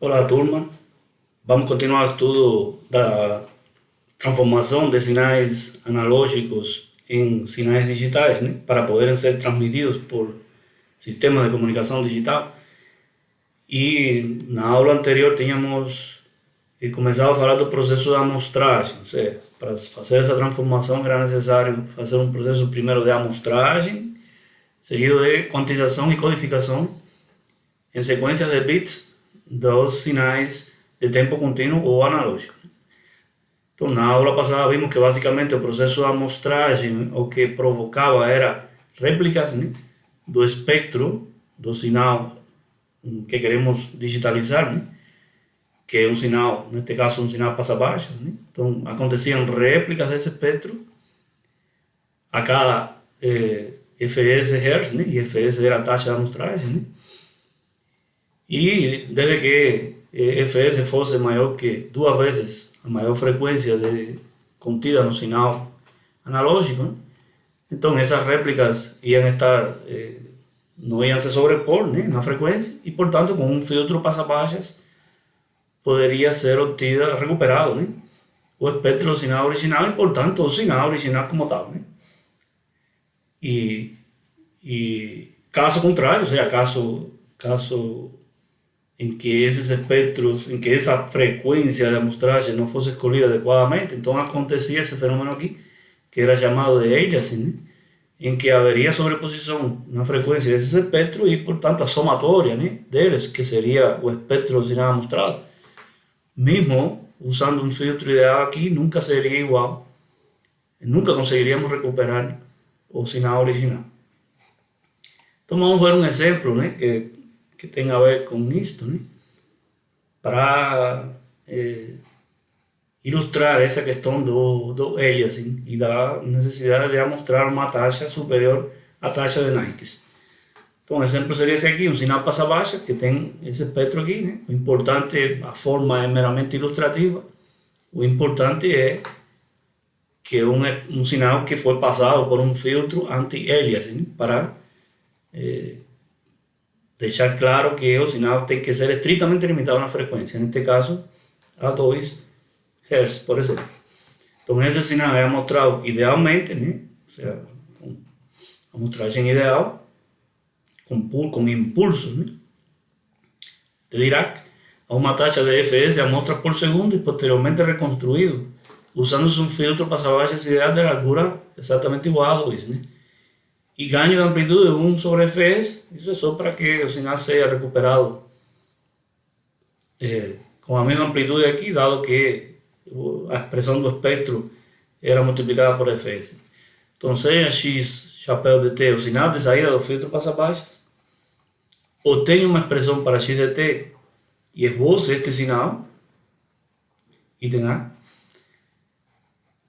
Olá, turma. Vamos continuar o estudo da transformação de sinais analógicos em sinais digitais, né, para poderem ser transmitidos por sistemas de comunicação digital. E na aula anterior tínhamos começado a falar do processo de amostragem, ou seja, para fazer essa transformação era necessário fazer um processo primeiro de amostragem, seguido de quantização e codificação em sequências de bits dos sinais de tempo contínuo ou analógico. Então, na aula passada vimos que basicamente o processo de amostragem o que provocava era réplicas, né, do espectro do sinal que queremos digitalizar, né, que é um sinal, neste caso um sinal passa-baixas, né? Então aconteciam réplicas desse espectro a cada fs Hz, né? E fs era a taxa de amostragem, né? E desde que fs fosse maior que duas vezes a maior frequência contida no sinal analógico, né? Então essas réplicas iam estar, não iam se sobrepor, né, na frequência e, portanto, com um filtro passa-baixas poderia ser recuperado, né, o espectro do sinal original e, portanto, o sinal original como tal, né? E caso contrário, ou seja, caso em que esses espectros, em que essa frequência de amostragem não fosse escolhida adequadamente, então acontecia esse fenômeno aqui, que era chamado de aliasing, né, em que haveria sobreposição na frequência desses espectros e, portanto, a somatória, né, deles, que seria o espectro do sinal amostrado, mesmo usando um filtro ideal aqui, nunca seria igual, nunca conseguiríamos recuperar o sinal original. Então vamos ver um exemplo, né, que tem a ver com isto, né, para ilustrar essa questão do aliasing e da necessidade de mostrar uma taxa superior à taxa de Naides. Então, o exemplo seria esse aqui, um sinal passa-baixa, que tem esse espectro aqui, né? O importante, a forma é meramente ilustrativa, o importante é que é um sinal que foi passado por um filtro anti-aliasing, para deixar claro que o sinal tem que ser estritamente limitado na frequência, neste caso a 2 Hz, por exemplo. Então esse sinal é mostrado idealmente, né? Ou seja, com a amostragem ideal, com impulsos, né, de Dirac, a uma taxa de fs amostra por segundo e posteriormente reconstruído, usando-se um filtro passa-baixas ideal de largura exatamente igual a 2, né? E ganho de amplitude de 1 sobre fs, isso é só para que o sinal seja recuperado com a mesma amplitude aqui, dado que a expressão do espectro era multiplicada por fs. Então, seja x chapéu de t o sinal de saída do filtro passa-baixas, obtenho uma expressão para x de t e esboço este sinal, item A.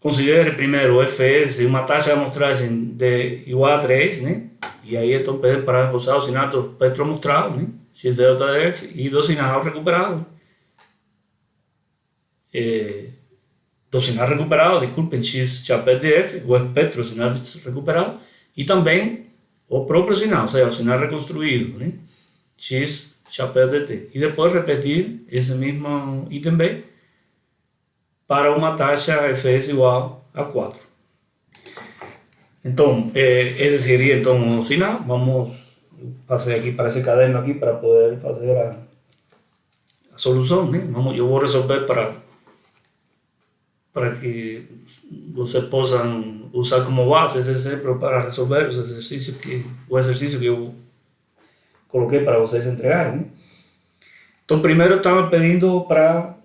Considere primeiro o fs uma taxa de amostragem igual a 3, né? E aí então pedimos para esboçar o sinal do espectro mostrado, né, x delta de f, e do sinal recuperado. Do sinal recuperado, desculpem, x chapéu de f, o espectro do sinal recuperado, e também o próprio sinal, ou seja, o sinal reconstruído, né, x chapéu de t. E depois repetir esse mesmo item B para uma taxa fs igual a 4. Então, esse seria então o sinal. Vamos passar aqui para esse caderno aqui para poder fazer a solução, né? Eu vou resolver para que vocês possam usar como base esse exemplo para resolver o exercício que eu coloquei para vocês entregarem, né? Então, primeiro estava pedindo para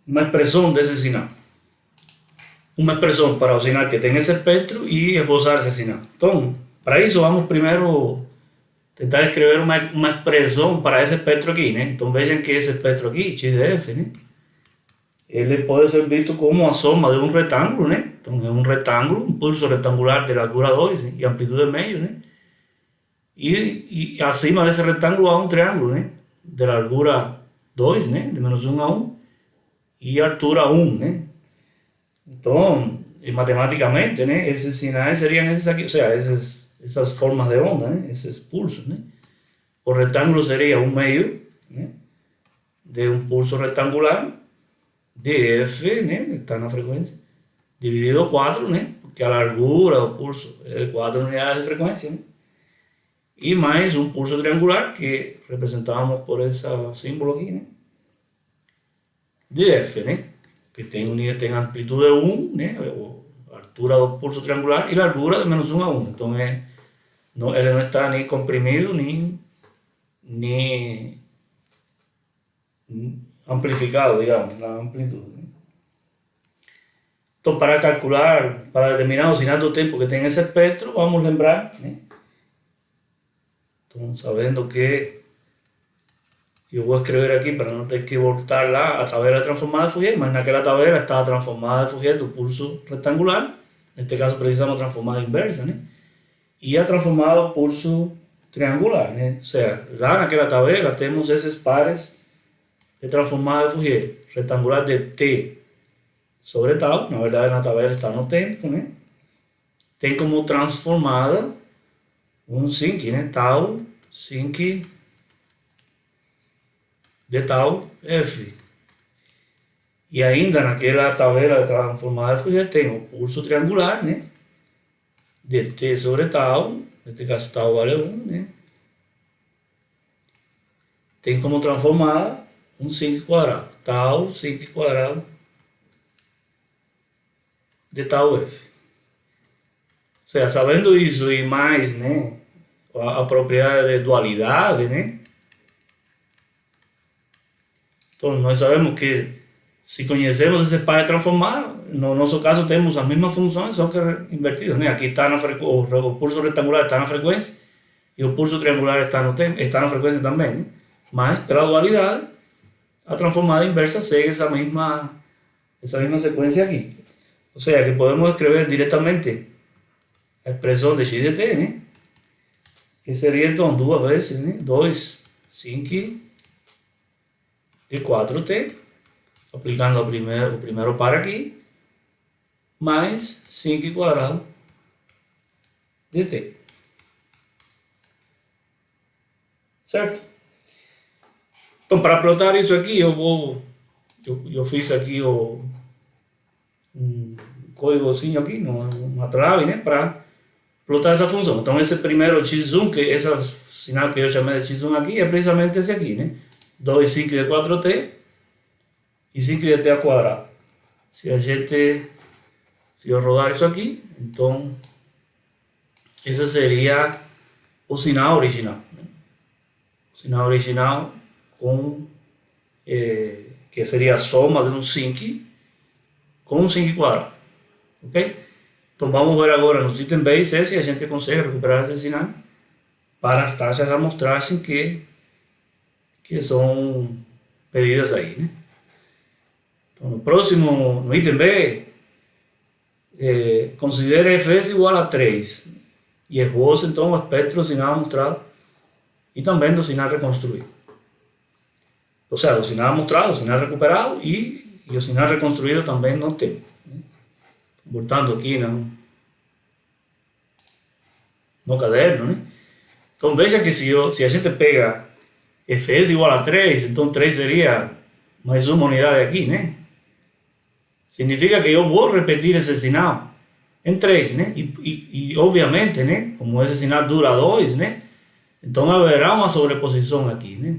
uma expressão desse sinal. Uma expressão para o sinal que tem esse espectro e esboçar esse sinal. Então, para isso, vamos primeiro tentar escrever uma expressão para esse espectro aqui, né? Então, vejam que esse espectro aqui, x de f, né, ele pode ser visto como a soma de um retângulo, né? Então, é um retângulo, um pulso retangular de largura 2, né, e amplitude meio, né? E acima desse retângulo há um triângulo, né, de largura 2, né, de menos 1 a 1, e altura 1, né? Então, matematicamente, né, esses sinais seriam esses aqui, ou seja, essas formas de onda, né, esses pulsos, né? O retângulo seria 1 meio, né, de un pulso rectangular de F, ¿no? Está en la frecuencia, dividido 4, ¿no? Porque la largura del pulso es de 4 unidades de frecuencia, ¿no? Y más un pulso triangular que representábamos por ese símbolo aquí, ¿no? De F, ¿no? Que tiene amplitud de 1, ¿no? O altura del pulso triangular y largura de menos 1 a 1. Entonces, él no está ni comprimido ni amplificado, digamos, la amplitud, ¿no? Entonces, para calcular, para determinar o determinado tiempo que tenga ese espectro, vamos a lembrar, ¿no? Entonces, sabiendo que yo voy a escribir aquí para no tener que voltar la tabela transformada de Fourier. Imagina que la tabela está transformada de Fourier de un pulso rectangular, en este caso precisamos transformada inversa, ¿no? Y ha transformado pulso triangular, ¿no? O sea, en aquella tabela tenemos esos pares de transformada de Fourier rectangular de T sobre tau, na verdade na tabela está no tempo, né? Tem como transformada sinc, né? Tau, sinc de tau F. E ainda naquela tabela transformada de Fourier tem o pulso triangular, né? De T sobre tau, neste caso tau vale 1, né? Tem como transformada sinc quadrado, tau sinc quadrado de tau F. Ou seja, sabendo isso e mais, né, a propriedade de dualidade, né? Então, nós sabemos que se conhecemos esse par transformado, no nosso caso temos as mesmas funções, só que invertidas, né? Aqui está o pulso retangular está na frequência e o pulso triangular está na frequência também, né? Mas, pela dualidade, a transformada inversa segue essa mesma sequência aqui. Ou seja, que podemos escrever diretamente a expressão de x de t, né? Que seria então duas vezes, né? 2 sinc de 4t, aplicando o primeiro par aqui, mais sinc quadrado de t. Certo? Então, para plotar isso aqui, eu fiz aqui um códigozinho aqui, uma trave, né, para plotar essa função. Então, esse primeiro x1, que esse sinal que eu chamei de x1 aqui, é precisamente esse aqui, né? 2 sinc de 4t e sinc de t ao quadrado. Se eu rodar isso aqui, então, esse seria o sinal original, né? O sinal original que seria a soma de sinc com sinc quadrado, ok? Então vamos ver agora nos itens B e C se a gente consegue recuperar esse sinal para as taxas de amostragem que são pedidas aí, né? Então no item B, considere Fs igual a 3 e esboce então o espectro do sinal amostrado e também do sinal reconstruído. Ou seja, o sinal amostrado, o sinal recuperado e o sinal reconstruído também no tempo, né? Voltando aqui no caderno, né? Então veja que se a gente pega Fs igual a 3, então 3 seria mais uma unidade aqui, né? Significa que eu vou repetir esse sinal em 3, né? E obviamente, né? Como esse sinal dura 2, né? Então haverá uma sobreposição aqui, né?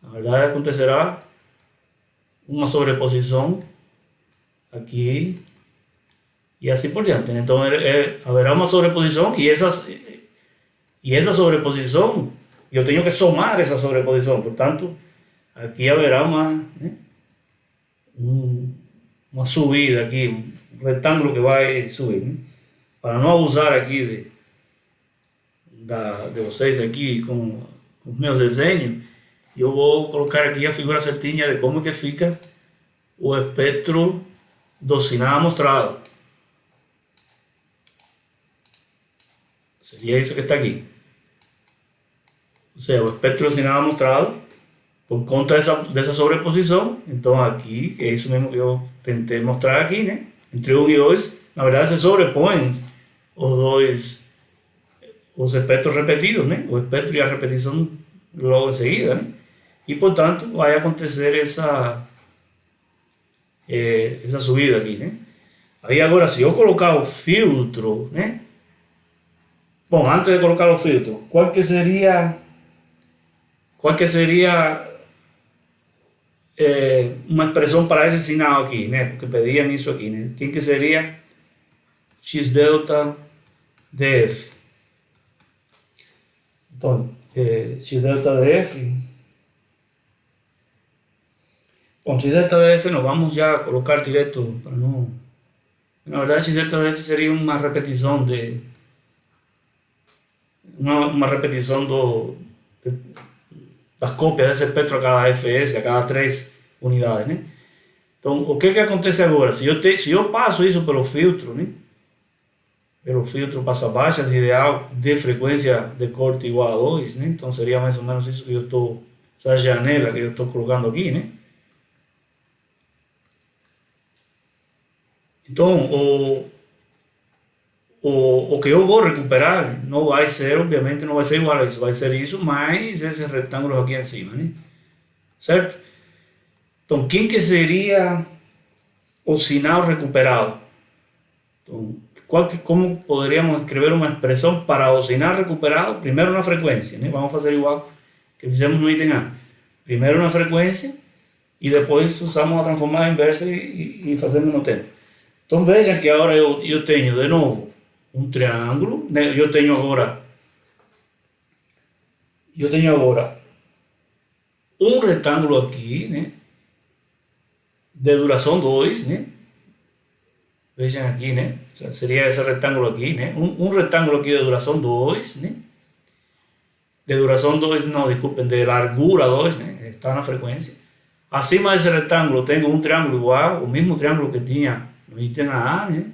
Na verdade acontecerá uma sobreposição aqui e assim por diante, né? Então haverá uma sobreposição e essa sobreposição eu tenho que somar essa sobreposição, portanto aqui haverá uma subida aqui, um retângulo que vai subir, né? Para não abusar aqui de vocês aqui com os meus desenhos, eu vou colocar aqui a figura certinha de como que fica o espectro do sinal amostrado. Seria isso que está aqui. Ou seja, o espectro do sinal amostrado por conta dessa sobreposição. Então aqui, que é isso mesmo que eu tentei mostrar aqui, né? Entre 1 e 2, na verdade se sobrepõem os espectros repetidos, né? O espectro e a repetição logo em seguida, né? y por tanto vai acontecer essa subida aqui, né? Aí agora, se eu colocar o filtro, né? Bom, antes de colocar o filtro, qual que seria uma expressão para esse sinal aqui, né? Porque pediam isso aqui, né? Quem que seria x delta df? Então, x delta df. Bom, x delta df nós vamos já colocar direto para não. Na verdade, x delta df seria uma repetição das cópias desse espectro a cada fs, a cada 3 unidades, né? Então, o que acontece agora? Se eu passo isso pelo filtro, né? Pelo filtro passa baixas ideal de frequência de corte igual a 2, né? Então seria mais ou menos isso que eu estou, essa janela que eu estou colocando aqui, né? Então, o que eu vou recuperar não vai ser, obviamente, não vai ser igual a isso, vai ser isso mais esses retângulos aqui em cima, né? Certo? Então, quem que seria o sinal recuperado? Então, como poderíamos escrever uma expressão para o sinal recuperado? Primeiro na frequência, né? Vamos fazer igual que fizemos no item A. Primeiro na frequência e depois usamos a transformada inversa e fazemos no tempo. Então vejam que agora eu tenho de novo um triângulo, né? Eu tenho agora um retângulo aqui, né? De duração 2, né? Vejam aqui, né? Seria esse retângulo aqui, né? Um retângulo aqui de duração 2, né? De duração 2, não, desculpem, de largura 2, né? Está na frequência. Acima desse retângulo tenho um triângulo igual, o mesmo triângulo que tinha no item A, né?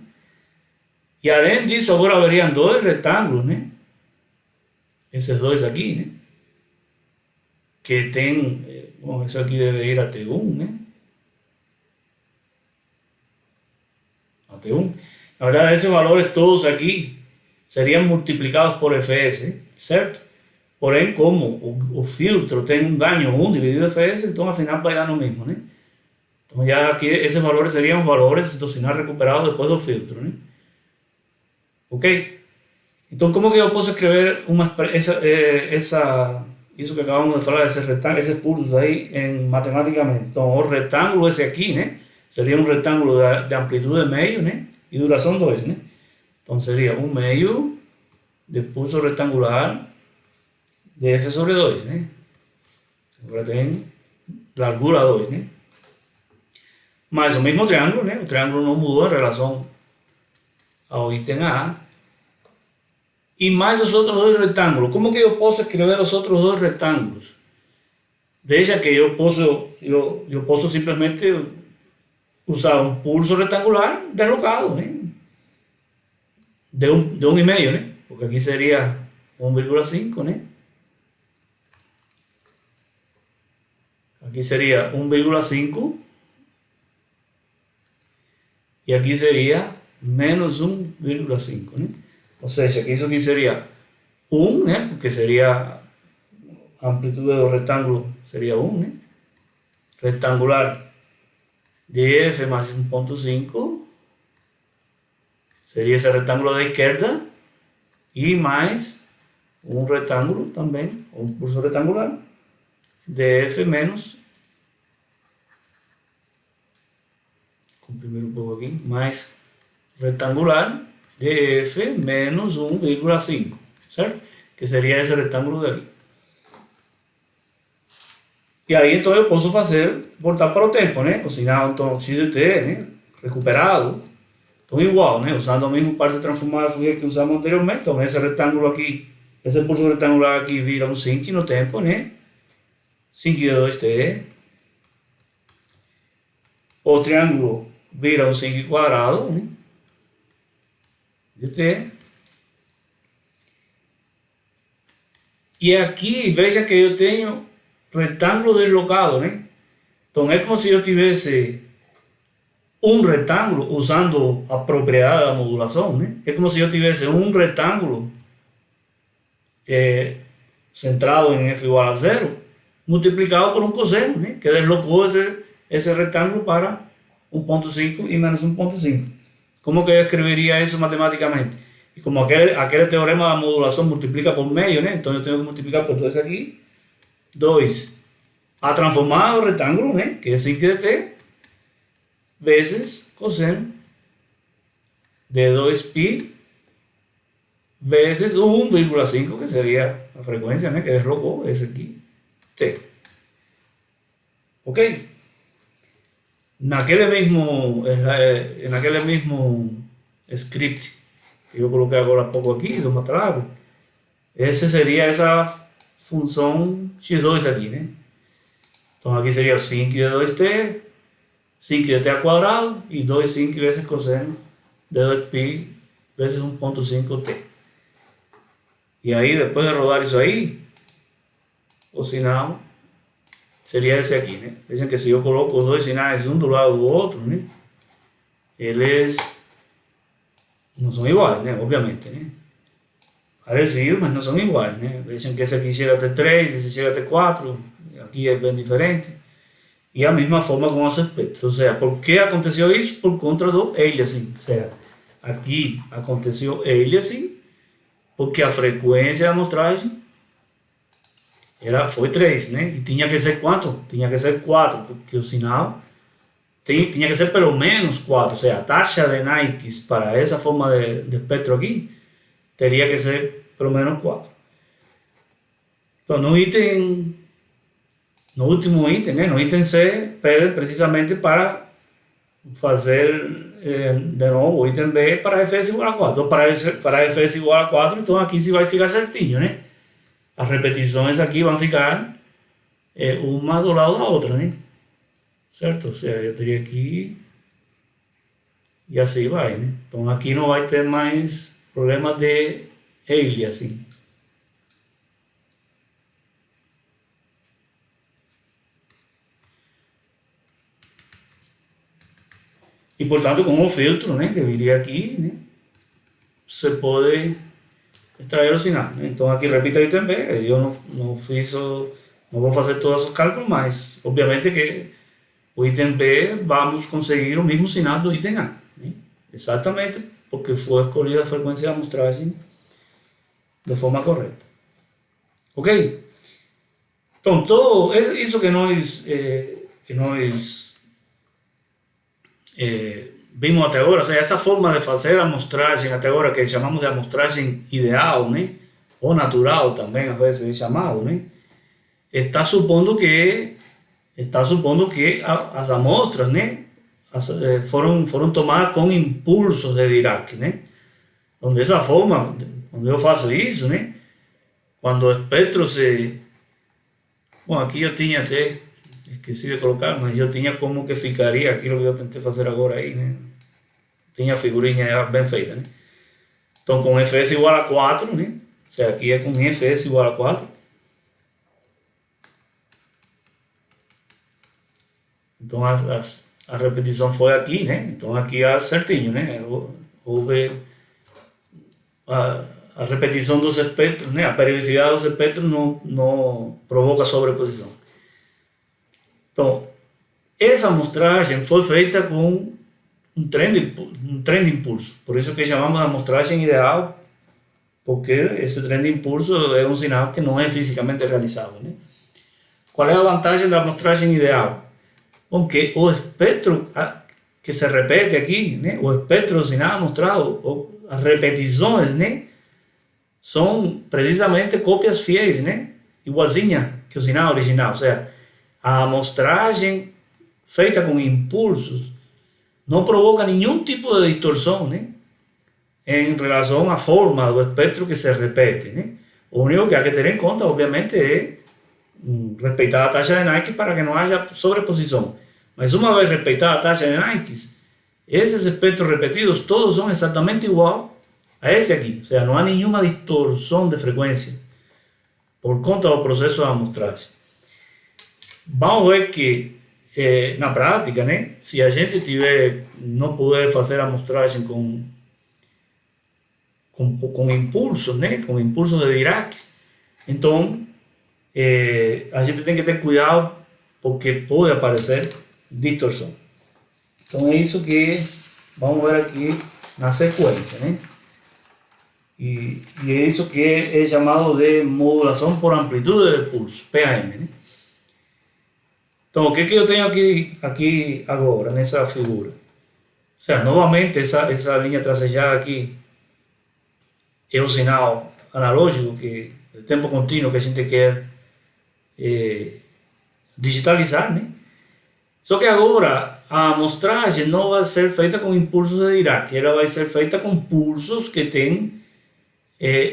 E além disso, agora haveriam dois retângulos, né? Esses dois aqui, né? Que tem, bom, isso aqui deve ir até 1, né? Até 1. Na verdade, esses valores todos aqui seriam multiplicados por fs, certo? Porém, como o filtro tem um ganho 1 dividido fs, então afinal vai dar no mesmo, né? Então já aqui esses valores seriam os valores do sinal recuperado depois do filtro, né? Ok? Então, como que eu posso escrever isso que acabamos de falar, esses pulsos aí matematicamente? Então, o retângulo esse aqui, né? Seria um retângulo de amplitude meio, né? E duração 2, né? Então, seria 1 meio de pulso retangular de f sobre 2, né? Agora tem largura 2, né? Mas o mesmo triângulo, né? O triângulo não mudou em relação ao item A. E mais os outros dois retângulos. Como que eu posso escrever os outros dois retângulos? Veja que eu posso simplesmente usar um pulso retangular deslocado, né? De 1,5, né? Porque aqui seria 1,5, né? Aqui seria 1,5 e aqui seria menos 1,5, né? Ou seja, que isso aqui seria 1, né? Porque seria a amplitude do retângulo seria 1, né? Retangular de f mais 1,5 seria esse retângulo da esquerda e mais um retângulo também, um pulso retangular de f menos, comprimir um pouco aqui, mais retangular de f menos 1,5, certo? Que seria esse retângulo daqui. E aí então eu posso voltar para o tempo, né? O sinal então x de t, né? Recuperado. Então igual, né? Usando a mesma parte transformada que usamos anteriormente. Então esse retângulo aqui, esse pulso retangular aqui vira um sinc no tempo, né? Sinc de 2t. O triângulo vira um sinc quadrado, né? De t. E aqui, veja que eu tenho retângulo deslocado, né? Então é como se eu tivesse um retângulo usando a propriedade da modulação, né? É como se eu tivesse um retângulo centrado em f igual a 0, multiplicado por un coseno, ¿no? Que deslocó ese rectángulo para 1.5 y menos 1.5. ¿Cómo que yo escribiría eso matemáticamente? Y como aquel teorema de modulación multiplica por medio, ¿no? Entonces yo tengo que multiplicar por 2 aquí, 2 a transformado rectángulo, ¿no? Que es sin de t, veces coseno de 2pi veces 1,5, que sería la frecuencia, ¿no? Que deslocó, es aquí, t. Ok. En aquel mismo script que yo coloqué ahora poco aquí, lo más atrás, ese sería esa función x2 aquí, ¿no? Entonces aquí sería sin de 2t, sin de t al cuadrado y 2 sin veces coseno de 2pi veces 1.5t. Y ahí, después de rodar eso ahí, cosinado, sería ese aquí, ¿no? Dicen que si yo coloco 2 sinades de un lado u otro, ¿no? No son iguales, ¿no? Obviamente, ¿no? Parecidos, pero no son iguales, ¿no? Dicen que ese aquí llega a T3, ese llega a T4, aquí es bien diferente. Y a misma forma con los espectros. O sea, ¿por qué aconteció eso? Por contra do aliasing. O sea, aquí aconteció aliasing porque a frecuencia de amostragem foi 3, né? E tinha que ser quanto? Tinha que ser 4, porque o sinal tinha que ser pelo menos 4. O sea, a taxa de Naides para essa forma de espectro aqui teria que ser pelo menos 4. Então, no último item, né? No item C, pede precisamente para fazer de novo o item B para Fs igual a 4. Então, para Fs igual a 4, então aqui se vai ficar certinho, né? As repetições aqui vão ficar uma do lado da outra, né? Certo? Ou seja, eu teria aqui e assim vai, né? Então aqui não vai ter mais problema de aliasing. E portanto, com o filtro, né, que viria aqui, né, você pode extrair o sinal, né? Então aqui repito o item B, eu não vou fazer todos os cálculos, mas obviamente que o item B vamos conseguir o mesmo sinal do item A, né? Exatamente porque foi escolhida a frequência de amostragem de forma correta. Ok? Então, todo isso que nós vimos até agora, ou seja, essa forma de fazer a amostragem até agora, que chamamos de amostragem ideal, né? Ou natural também, às vezes é chamado, né? Está supondo que as amostras, né, foram tomadas com impulsos de Dirac, né? Então, dessa forma, quando eu faço isso, né, quando o espectro se... Bom, aqui eu tinha até... Esqueci de colocar, mas eu tinha como que ficaria aquilo que eu tentei fazer agora aí, né? Tinha a figurinha bem feita, né? Então, com Fs igual a 4, né? Ou seja, aqui é com Fs igual a 4. Então, a repetição foi aqui, né? Então, aqui é certinho, né? Houve a repetição dos espectros, né? A periodicidade dos espectros não provoca sobreposição. Então, essa amostragem foi feita com um trem de impulso. Por isso que chamamos de amostragem ideal, porque esse trem de impulso é um sinal que não é fisicamente realizável, né? Qual é a vantagem da amostragem ideal? Bom, que o espectro que se repete aqui, né? O espectro do sinal amostrado, as repetições, né? São precisamente cópias fiéis, né? Igualzinha que o sinal original. Ou seja, a amostragem feita com impulsos não provoca nenhum tipo de distorção, né? Em relação à forma do espectro que se repete, né? O único que há que ter em conta, obviamente, é respeitar a taxa de Naides para que não haja sobreposição. Mas uma vez respeitada a taxa de Naides, esses espectros repetidos todos são exatamente igual a esse aqui. Ou seja, não há nenhuma distorção de frequência por conta do processo de amostragem. Vamos ver que na prática, né, se a gente não puder fazer a amostragem com impulsos, né, com impulsos de Dirac, então a gente tem que ter cuidado porque pode aparecer distorção. Então é isso que vamos ver aqui na sequência, né? E é isso que é chamado de modulação por amplitude de pulso, PAM, né? Então, o que eu tenho aqui agora, nessa figura? O sea, novamente, essa linha tracejada aqui é o sinal analógico que, de tempo contínuo que a gente quer digitalizar, né? Só que agora a amostragem não vai ser feita com impulsos de Dirac, ela vai ser feita com pulsos que têm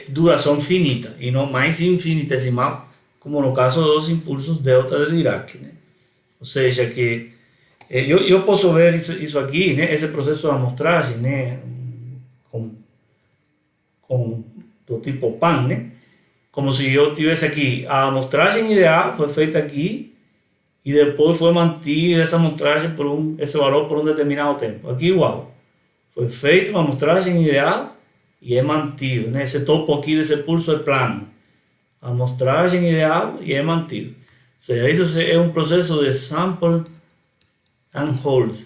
duração finita e não mais infinitesimal, como no caso dos impulsos delta de Dirac, né? Ou seja, que eu posso ver isso aqui, né? Esse processo de amostragem, né? Com do tipo PAN, né? Como se eu tivesse aqui, a amostragem ideal foi feita aqui e depois foi mantida essa amostragem esse valor por um determinado tempo. Aqui igual, foi feita uma amostragem ideal e é mantido, né? Esse topo aqui desse pulso é plano. A amostragem ideal e é mantido. Ou seja, isso é um processo de sample and hold.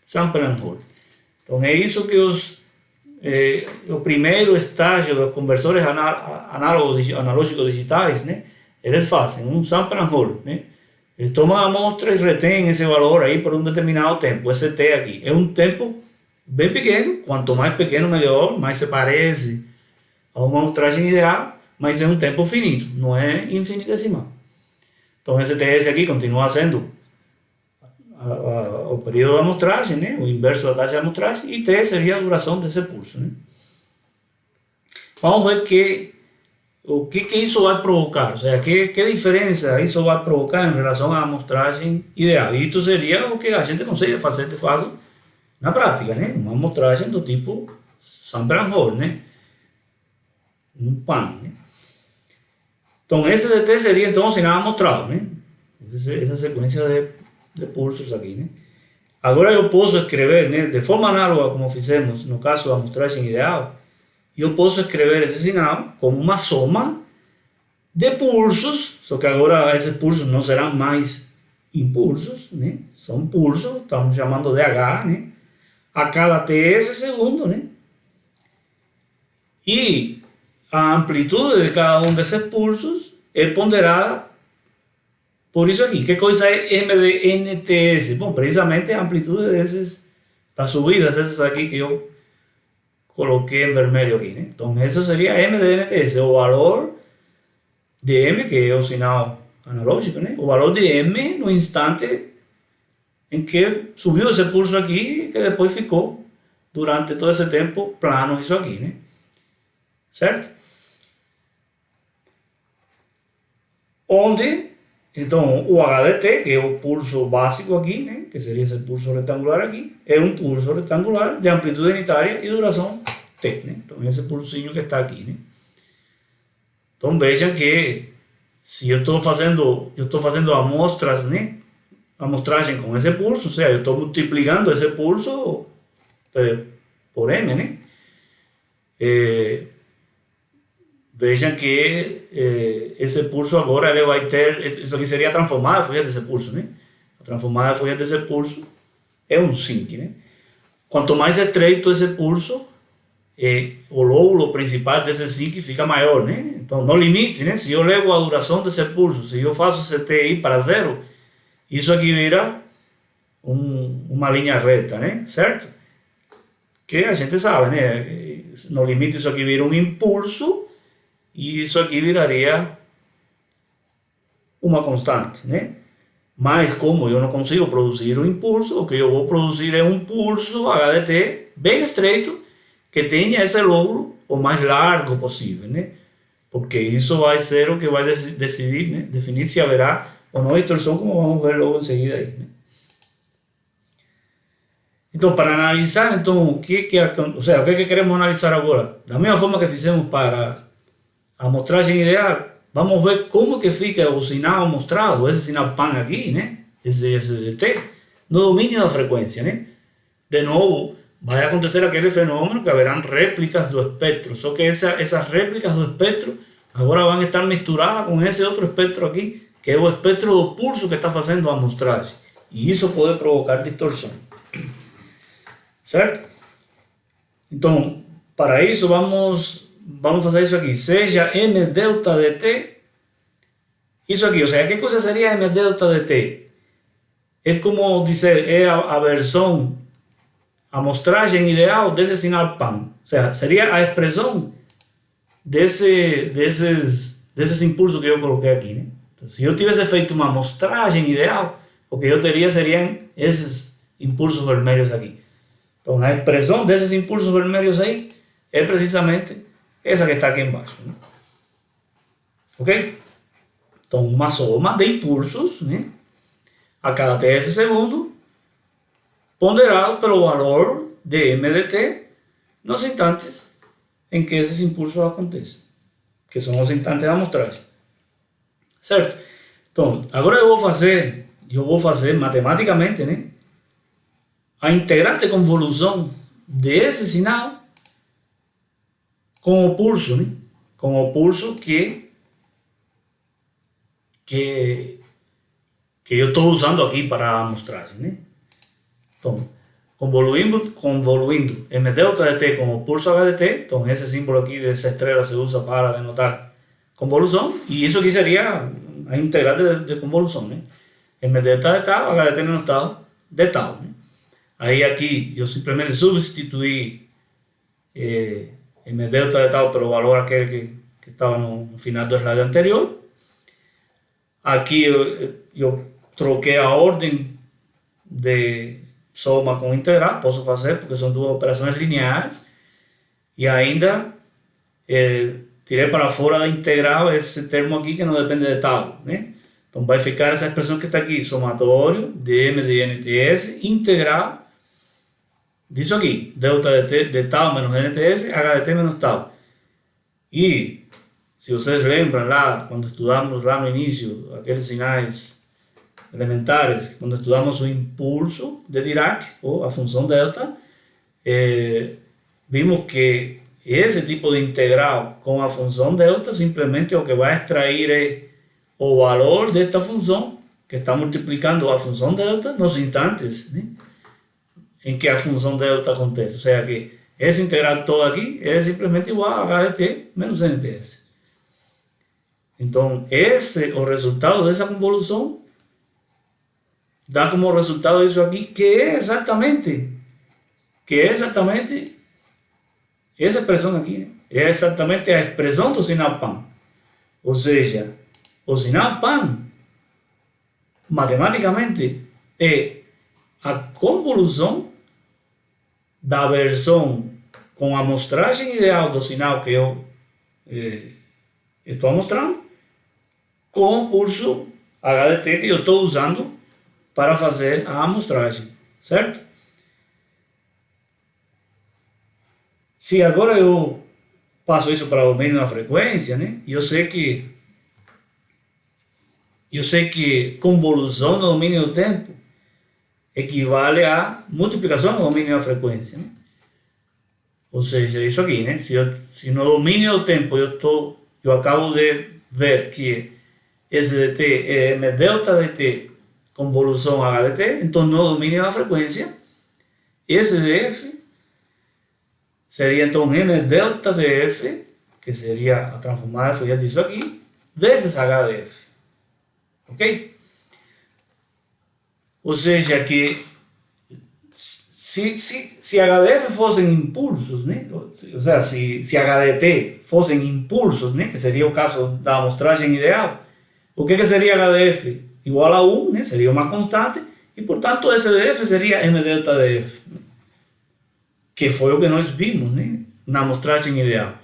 Sample and hold. Então é isso que o primeiro estágio dos conversores analógicos digitais, né? Eles fazem um sample and hold, né? Eles tomam a amostra e retêm esse valor aí por um determinado tempo. Esse T aqui é um tempo bem pequeno. Quanto mais pequeno, melhor. Mais se parece a uma amostragem ideal, mas é um tempo finito, não é infinitesimal. Então esse TS aqui continua sendo o período da amostragem, né? O inverso da taxa de amostragem, e T seria a duração desse pulso, né? Vamos ver o que isso vai provocar, ou seja, que diferença isso vai provocar em relação à amostragem ideal. E isso seria o que a gente consegue fazer de fato na prática, né? Uma amostragem do tipo sample and hold, né? Um PAN, né? Então esse DT seria então o sinal amostrado, né? Essa sequência de pulsos aqui, né? Agora eu posso escrever, né, de forma análoga como fizemos no caso da amostragem ideal, eu posso escrever esse sinal como uma soma de pulsos, só que agora esses pulsos não serão mais impulsos, né? São pulsos, estamos chamando de H, né? A cada TS segundo, né? E a amplitude de cada um desses pulsos é ponderada por isso aqui. Que coisa é M de NTS? Bom, precisamente a amplitude desses, das subidas, essas aqui que eu coloquei em vermelho aqui, né? Então, isso seria M de NTS, o valor de M, que é o sinal analógico, né? O valor de M no instante em que subiu esse pulso aqui, que depois ficou durante todo esse tempo plano isso aqui, né? Certo? Onde, então, o HDT, que é o pulso básico aqui, né? Que seria esse pulso retangular aqui, é um pulso retangular de amplitude unitária e duração T, né? Então, esse pulsinho que está aqui, né? Então, vejam que se eu estou fazendo amostras, né? Amostragem com esse pulso, ou seja, eu estou multiplicando esse pulso por M, né? Vejam que esse pulso agora ele vai ter, isso aqui seria a transformada folha desse pulso, né? A transformada folha desse pulso é um SYNC, né? Quanto mais estreito esse pulso, o lóbulo principal desse SYNC fica maior, né? Então, no limite, né? Se eu levo a duração desse pulso, se eu faço esse TI para zero, isso aqui vira uma linha reta, né? Certo? Que a gente sabe, né? No limite isso aqui vira um impulso e isso aqui viraria uma constante, né? Mas como eu não consigo produzir um impulso, o que eu vou produzir é um pulso HDT bem estreito que tenha esse lóbulo o mais largo possível, né? Porque isso vai ser o que vai decidir, né? Definir se haverá ou não distorção, como vamos ver logo em seguida aí, né? Então, para analisar, então, o que queremos analisar agora? Da mesma forma que fizemos para a amostragem ideal, vamos ver como que fica o sinal mostrado, esse sinal PAN aqui, né? Esse SDT, no domínio da frequência, né? De novo, vai acontecer aquele fenômeno que haverão réplicas do espectro, só que essas réplicas do espectro agora vão estar misturadas com esse outro espectro aqui, que é o espectro do pulso que está fazendo a amostragem. E isso pode provocar distorção. Certo? Então, para isso, vamos fazer isso aqui. Seja m delta dt, isso aqui, ou seja, que coisa seria m delta dt? É como dizer, é a versão, a amostragem ideal desse sinal PAN. Ou seja, seria a expressão desses impulsos que eu coloquei aqui, né? Então, se eu tivesse feito uma amostragem ideal, o que eu teria seriam esses impulsos vermelhos aqui. Então, a expressão desses impulsos vermelhos aí é precisamente essa que está aqui embaixo, né? Ok? Então, uma soma de impulsos, né, a cada ts segundo, ponderado pelo valor de m de t nos instantes em que esses impulsos acontecem, que são os instantes da amostragem. Certo? Então, agora eu vou fazer matematicamente, né, a integral de convolução desse sinal com o pulso, né, com o pulso que eu estou usando aqui para a amostragem, né? Então, convoluindo m delta dt com o pulso hdt, então esse símbolo aqui dessa estrela se usa para denotar convolução, e isso aqui seria a integral de convolução, né? M delta de tal, hdt menos tal, de tal, né? Aí aqui eu simplesmente substituí m delta de tal pelo valor aquele que estava no final do slide anterior. Aqui eu troquei a ordem de soma com integral, posso fazer porque são duas operações lineares, e ainda tirei para fora da integral esse termo aqui que não depende de tal, né? Então vai ficar essa expressão que está aqui, somatório de m de nts, integral disso aqui, delta de tal menos nts, hdt menos tal. E se vocês lembram lá, quando estudamos lá no início, aqueles sinais elementares, quando estudamos o impulso de Dirac, ou a função delta, vimos que esse tipo de integral com a função delta, simplesmente o que vai extrair é o valor desta função, que está multiplicando a função delta nos instantes, né, em que a função delta acontece. Ou seja, que essa integral toda aqui é simplesmente igual a hdt menos nts. Então, o resultado dessa convolução dá como resultado isso aqui, que é exatamente essa expressão aqui, né? É exatamente a expressão do sinal PAN. Ou seja, o sinal PAN, matematicamente, é a convolução da versão com a amostragem ideal do sinal que eu estou mostrando, com o pulso hdt que eu estou usando para fazer a amostragem, certo? Se agora eu passo isso para o domínio da frequência, né, eu sei que convolução no domínio do tempo equivale a multiplicação no domínio da frequência, né? Ou seja, isso aqui, né? Se no domínio do tempo eu acabo de ver que esse dt é m delta dt convolução hdt, então no domínio da frequência, esse df seria então m delta df, que seria a transformada Fourier disso aqui, vezes hdf. Ok? Ou seja, que se HDF fossem impulsos, né? Ou seja, se HDT fossem impulsos, né? Que seria o caso da amostragem ideal, o que seria HDF? Igual a 1, né? Seria uma constante, e portanto SDF seria M delta dF, que foi o que nós vimos, né, na amostragem ideal.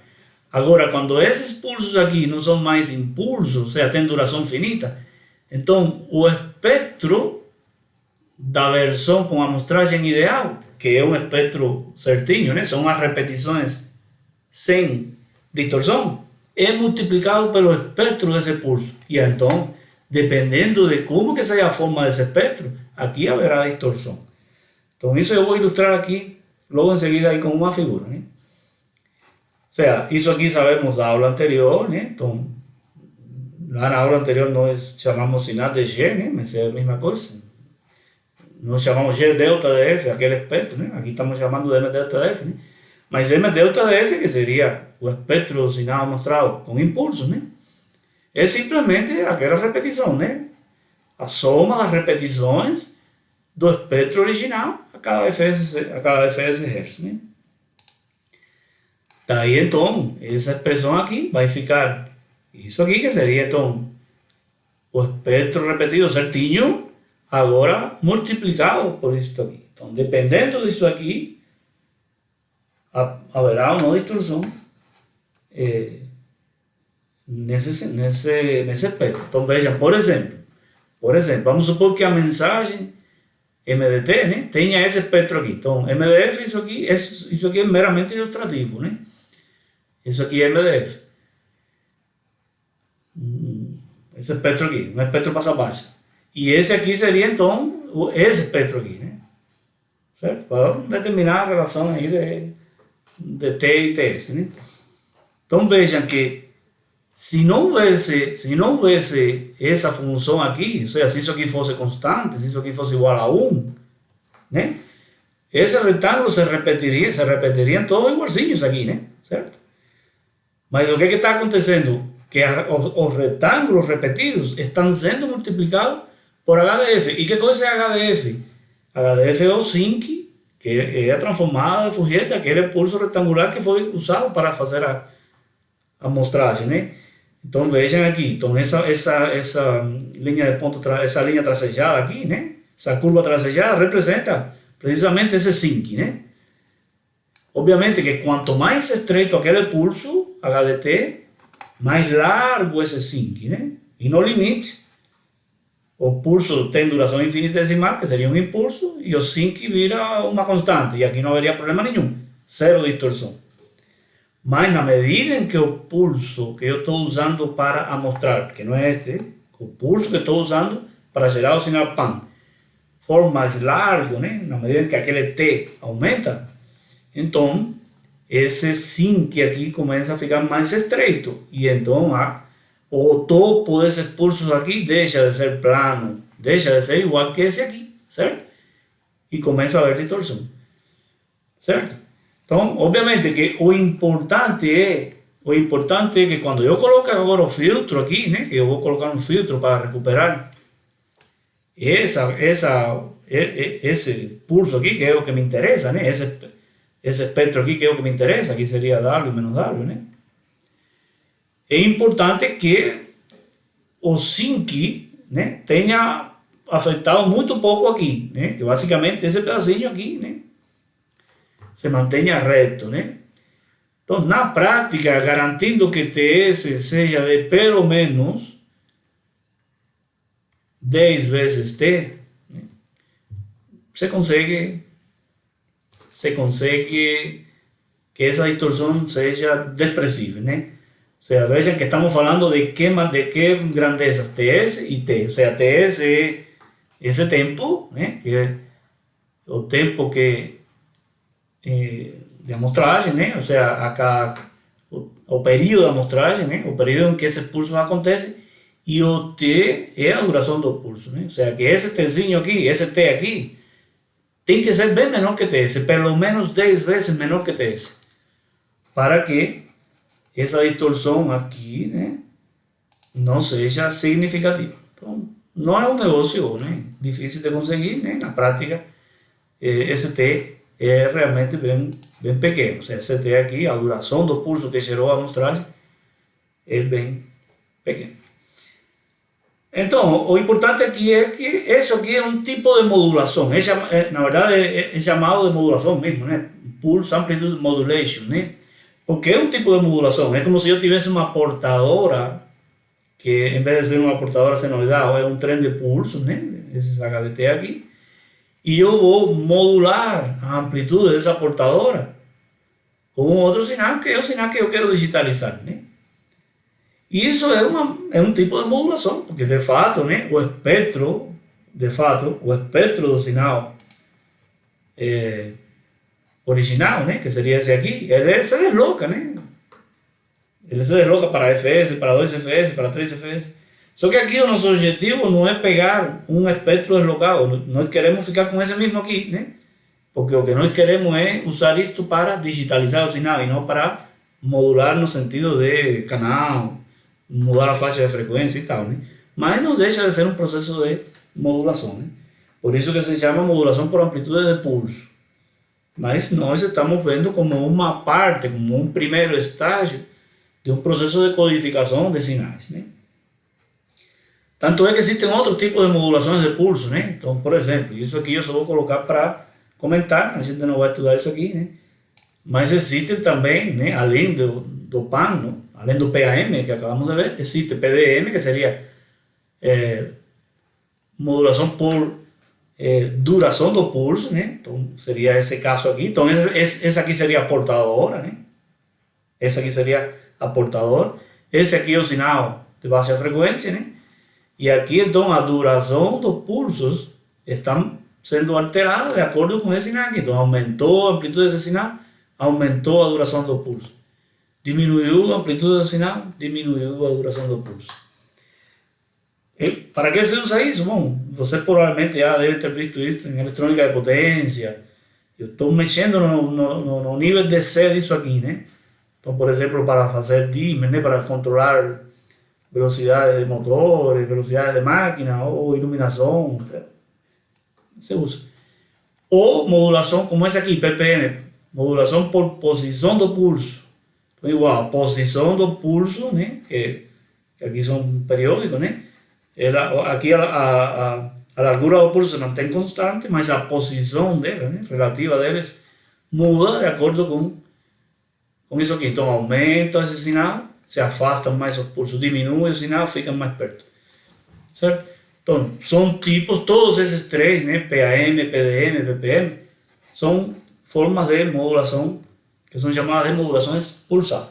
Agora, quando esses pulsos aqui não são mais impulsos, ou seja, tem duração finita, então o espectro da versão com a amostragem ideal, que é um espectro certinho, né, são as repetições sem distorção, é multiplicado pelo espectro desse pulso. E então, dependendo de como que seja a forma desse espectro, aqui haverá distorção. Então isso eu vou ilustrar aqui logo em seguida aí com uma figura, né? sea, isso aqui sabemos da aula anterior, né? Então, lá na aula anterior nós chamamos sinal de G, né? Mas é a mesma coisa. Nós chamamos G delta de F, aquele espectro, né? Aqui estamos chamando de M delta de F, né? Mas M delta de F, que seria o espectro do sinal mostrado com impulsos, né? É simplesmente aquela repetição, né? A soma das repetições do espectro original a cada fs Hz, né? Daí então, essa expressão aqui vai ficar isso aqui, que seria então o espectro repetido certinho, agora multiplicado por isso aqui. Então, dependendo disso aqui, haverá uma distorção nesse espectro. Então, vejam, por exemplo, vamos supor que a mensagem MDT, né, tenha esse espectro aqui. Então, MDF, isso aqui é meramente ilustrativo, né? Isso aqui é MDF. Esse espectro aqui, um espectro passa-baixa. E esse aqui seria, então, esse espectro aqui, né? Certo? Para determinar a relação aí de T e TS, né? Então, vejam que se não houvesse essa função aqui, ou seja, se isso aqui fosse constante, se isso aqui fosse igual a 1, né? Esse retângulo se repetiriam todos igualzinhos aqui, né? Certo? Mas o que está acontecendo? Que os retângulos repetidos estão sendo multiplicados por HDF. E que coisa é HDF? HDF é o sinc, que é a transformada de Fourier daquele pulso retangular que foi usado para fazer a amostragem, né? Então vejam aqui, então essa linha de ponto, essa linha tracejada aqui, né? Essa curva tracejada representa precisamente esse sinc, né? Obviamente que quanto mais estreito aquele pulso, HDT, mais largo esse sinc, né? E no limite, o pulso tem duração infinitesimal, que seria um impulso, e o sinc vira uma constante, e aqui não haveria problema nenhum, zero distorção. Mas na medida em que o pulso que eu estou usando para amostrar, que não é este, o pulso que estou usando para gerar o sinal PAN, for mais largo, né? Na medida em que aquele T aumenta, então esse sinc aqui começa a ficar mais estreito. E então o topo desses pulsos aqui deixa de ser plano, deixa de ser igual que esse aqui, certo? E começa a haver distorção, certo? Então, obviamente que o importante é que quando eu coloco agora o filtro aqui, né, que eu vou colocar um filtro para recuperar esse pulso aqui, que é o que me interessa, né, esse espectro aqui que é o que me interessa, aqui seria W menos W, né? É importante que o sinc, né, tenha afetado muito pouco aqui, né, que basicamente esse pedacinho aqui, né, se mantenha reto, né? Então, na prática, garantindo que TS seja de pelo menos 10 vezes T, né, você consegue que essa distorção seja desprezível, né? O sea, vejam que estamos falando de que grandezas? TS e T. O sea, TS é esse tempo, né? Que é o tempo que de amostragem, né? Ou seja, o período da amostragem, né? O período em que esse pulso acontece, e o T é a duração do pulso, né? Ou seja, que esse Tzinho aqui, esse T aqui, tem que ser bem menor que TS, pelo menos 10 vezes menor que TS, para que essa distorção aqui, né, não seja significativa. Então, não é um negócio, né, difícil de conseguir, né? Na prática, esse T é realmente bem pequeno. Ou seja, esse T aqui, a duração do pulso que gerou a amostragem é bem pequena. Então, o importante aqui é que isso aqui é um tipo de modulação. Na verdade, é chamado de modulação mesmo, né? Pulse Amplitude Modulation, né? Porque é um tipo de modulação. É como se eu tivesse uma portadora, que em vez de ser uma portadora senoidal, é um trem de pulso, né? Esses HDT aqui. E eu vou modular a amplitude dessa portadora com outro sinal, que é o sinal que eu quero digitalizar, né? E isso é um tipo de modulação, porque de fato, né, o espectro do sinal original, né, que seria esse aqui, ele se desloca, né? Ele se desloca para FS, para 2 FS, para 3 FS. Só que aqui o nosso objetivo não é pegar um espectro deslocado, nós queremos ficar com esse mesmo aqui, né? Porque o que nós queremos é usar isto para digitalizar o sinal e não para modular no sentido de canal, mudar a faixa de frequência e tal, né? Mas não deixa de ser um processo de modulação, né? Por isso que se chama modulação por amplitude de pulso. Mas nós estamos vendo como uma parte, como um primeiro estágio de um processo de codificação de sinais, né? Tanto é que existem outros tipos de modulações de pulso, né? Então, por exemplo, isso aqui eu só vou colocar para comentar, a gente não vai estudar isso aqui, né? Mas existem também, né, além do PAN, né, além do PAM que acabamos de ver, existe PDM, que seria modulação por duração do pulso, né? Então seria esse caso aqui. Então esse aqui seria a portadora, né? Esse aqui seria a portadora. Esse aqui é o sinal de baixa frequência, né? E aqui então a duração dos pulsos está sendo alterada de acordo com esse sinal aqui. Então aumentou a amplitude desse sinal, aumentou a duração do pulso. Diminuiu a amplitude do sinal, diminuiu a duração do pulso. E para que se usa isso? Bom, você provavelmente já deve ter visto isso em eletrônica de potência. Eu estou mexendo no nível de C disso aqui, né? Então, por exemplo, para fazer dimmer, né? Para controlar velocidades de motores, velocidades de máquina ou iluminação, se usa. Ou modulação como essa aqui, PPM, modulação por posição do pulso. Então, igual, a posição do pulso, né? Que aqui são periódicos, né? Aqui a largura do pulso não tem constante, mas a posição dela, né? Relativa deles, muda de acordo com isso aqui. Então aumenta esse sinal, se afasta mais o pulso, diminui o sinal, fica mais perto. Certo? Então, são tipos, todos esses três, né? PAM, PDM, PPM, são formas de modulação que são chamadas de modulações pulsadas.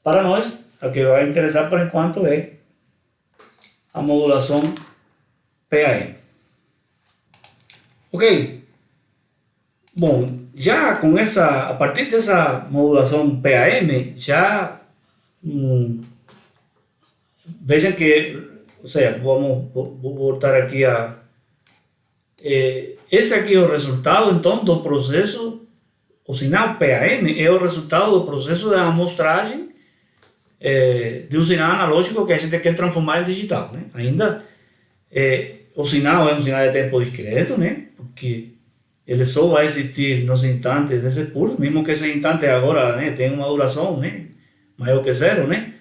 Para nós, a que vai interessar por enquanto é a modulação PAM. Ok? Bom, já com a partir dessa modulação PAM, já vejam que, ou seja, vou voltar aqui esse aqui é o resultado então do processo, o sinal PAM é o resultado do processo de amostragem de um sinal analógico que a gente quer transformar em digital, né? Ainda o sinal é um sinal de tempo discreto, né? Porque ele só vai existir nos instantes desse pulso, mesmo que esse instante agora, né, tenha uma duração, né, maior que zero, né?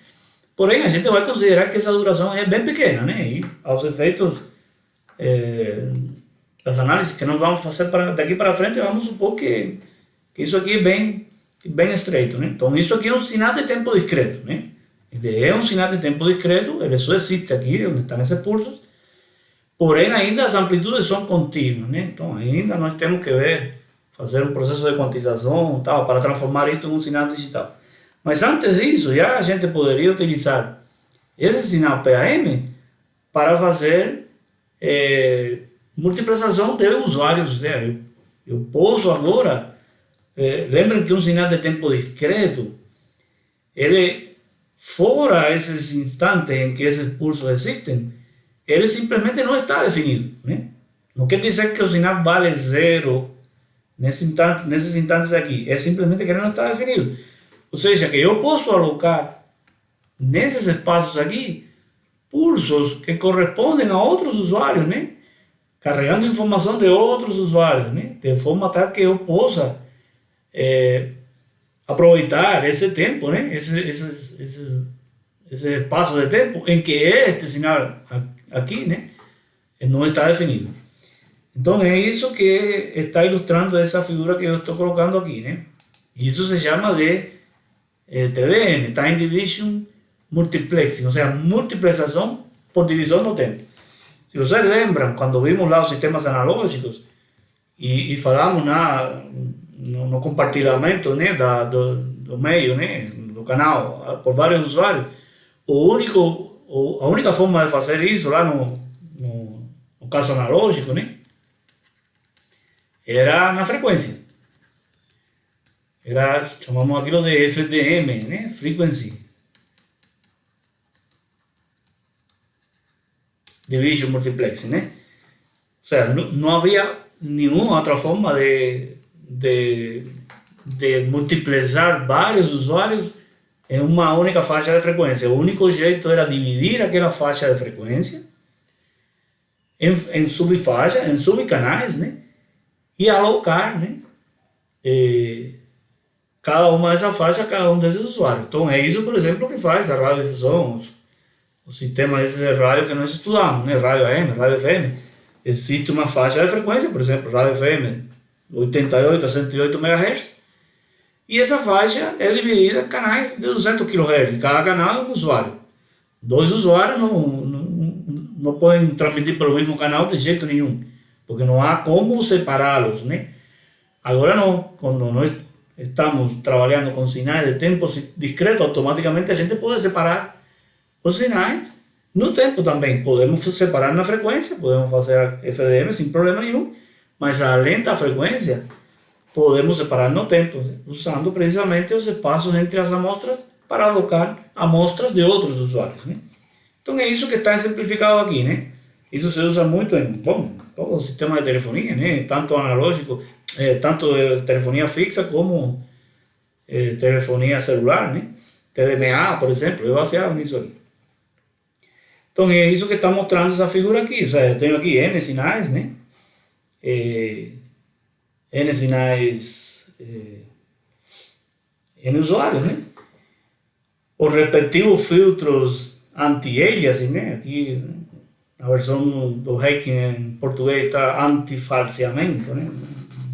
Porém, a gente vai considerar que essa duração é bem pequena, né? E aos efeitos das análises que nós vamos fazer daqui para frente, vamos supor que isso aqui é bem estreito, né? Então, isso aqui é um sinal de tempo discreto, né? Ele é um sinal de tempo discreto, ele só existe aqui, onde estão esses pulsos, porém, ainda as amplitudes são contínuas, né? Então, ainda nós temos que fazer um processo de quantização tal, para transformar isto em um sinal digital. Mas antes disso, já a gente poderia utilizar esse sinal PAM para fazer multiplicação de usuários. Ou seja, eu posso agora, lembrem que um sinal de tempo discreto, ele, fora esses instantes em que esses pulsos existem, ele simplesmente não está definido, né? Não quer dizer que o sinal vale zero nesses instantes aqui, é simplesmente que ele não está definido. Ou seja, que eu posso alocar nesses espaços aqui pulsos que correspondem a outros usuários, né? Carregando informação de outros usuários, né? De forma tal que eu possa aproveitar esse tempo, né? Esse espaço de tempo em que este sinal aqui, né, não está definido. Então é isso que está ilustrando essa figura que eu estou colocando aqui, né? Isso se chama de TDM, Time Division Multiplexing, ou seja, multiplicação por divisão no tempo. Se vocês lembram, quando vimos lá os sistemas analógicos e falamos no compartilhamento, né, do meio, né, do canal, por vários usuários, a única forma de fazer isso lá no caso analógico, né, era na frequência. Chamamos aquilo de FDM, né, Frequency division multiplexing, ¿eh? O sea, no había ninguna otra forma de multiplexar varios usuarios en una única faixa de frecuencia. O único jeito era dividir aquela faixa de frecuencia em subfaixas, em subcanais, né? E alocar, né? Cada uma dessas faixas a cada um desses usuários. Então é isso, por exemplo, que faz a radiodifusão, os sistemas de rádio que nós estudamos, né? Rádio AM, rádio FM. Existe uma faixa de frequência, por exemplo, rádio FM 88 a 108 MHz, e essa faixa é dividida em canais de 200 kHz. Cada canal é um usuário. Dois usuários não podem transmitir pelo mesmo canal de jeito nenhum, porque não há como separá-los, né? Agora não, quando nós estamos trabalhando com sinais de tempo discreto, automaticamente a gente pode separar os sinais no tempo também. Podemos separar na frequência, podemos fazer FDM sem problema nenhum, mas além da frequência, podemos separar no tempo, usando precisamente os espaços entre as amostras para alocar amostras de outros usuários, né? Então é isso que está exemplificado aqui, né? Isso se usa muito em todo o sistema de telefonia, né? Tanto analógico, tanto de telefonia fixa como telefonia celular, né? TDMA, por exemplo, é baseado nisso aqui. Então é isso que está mostrando essa figura aqui. Ou seja, eu tenho aqui N sinais, né? N sinais, N usuários, né? Os respectivos filtros anti-aliasing, né? Aqui a versão do hacking em português está anti-falseamento, né?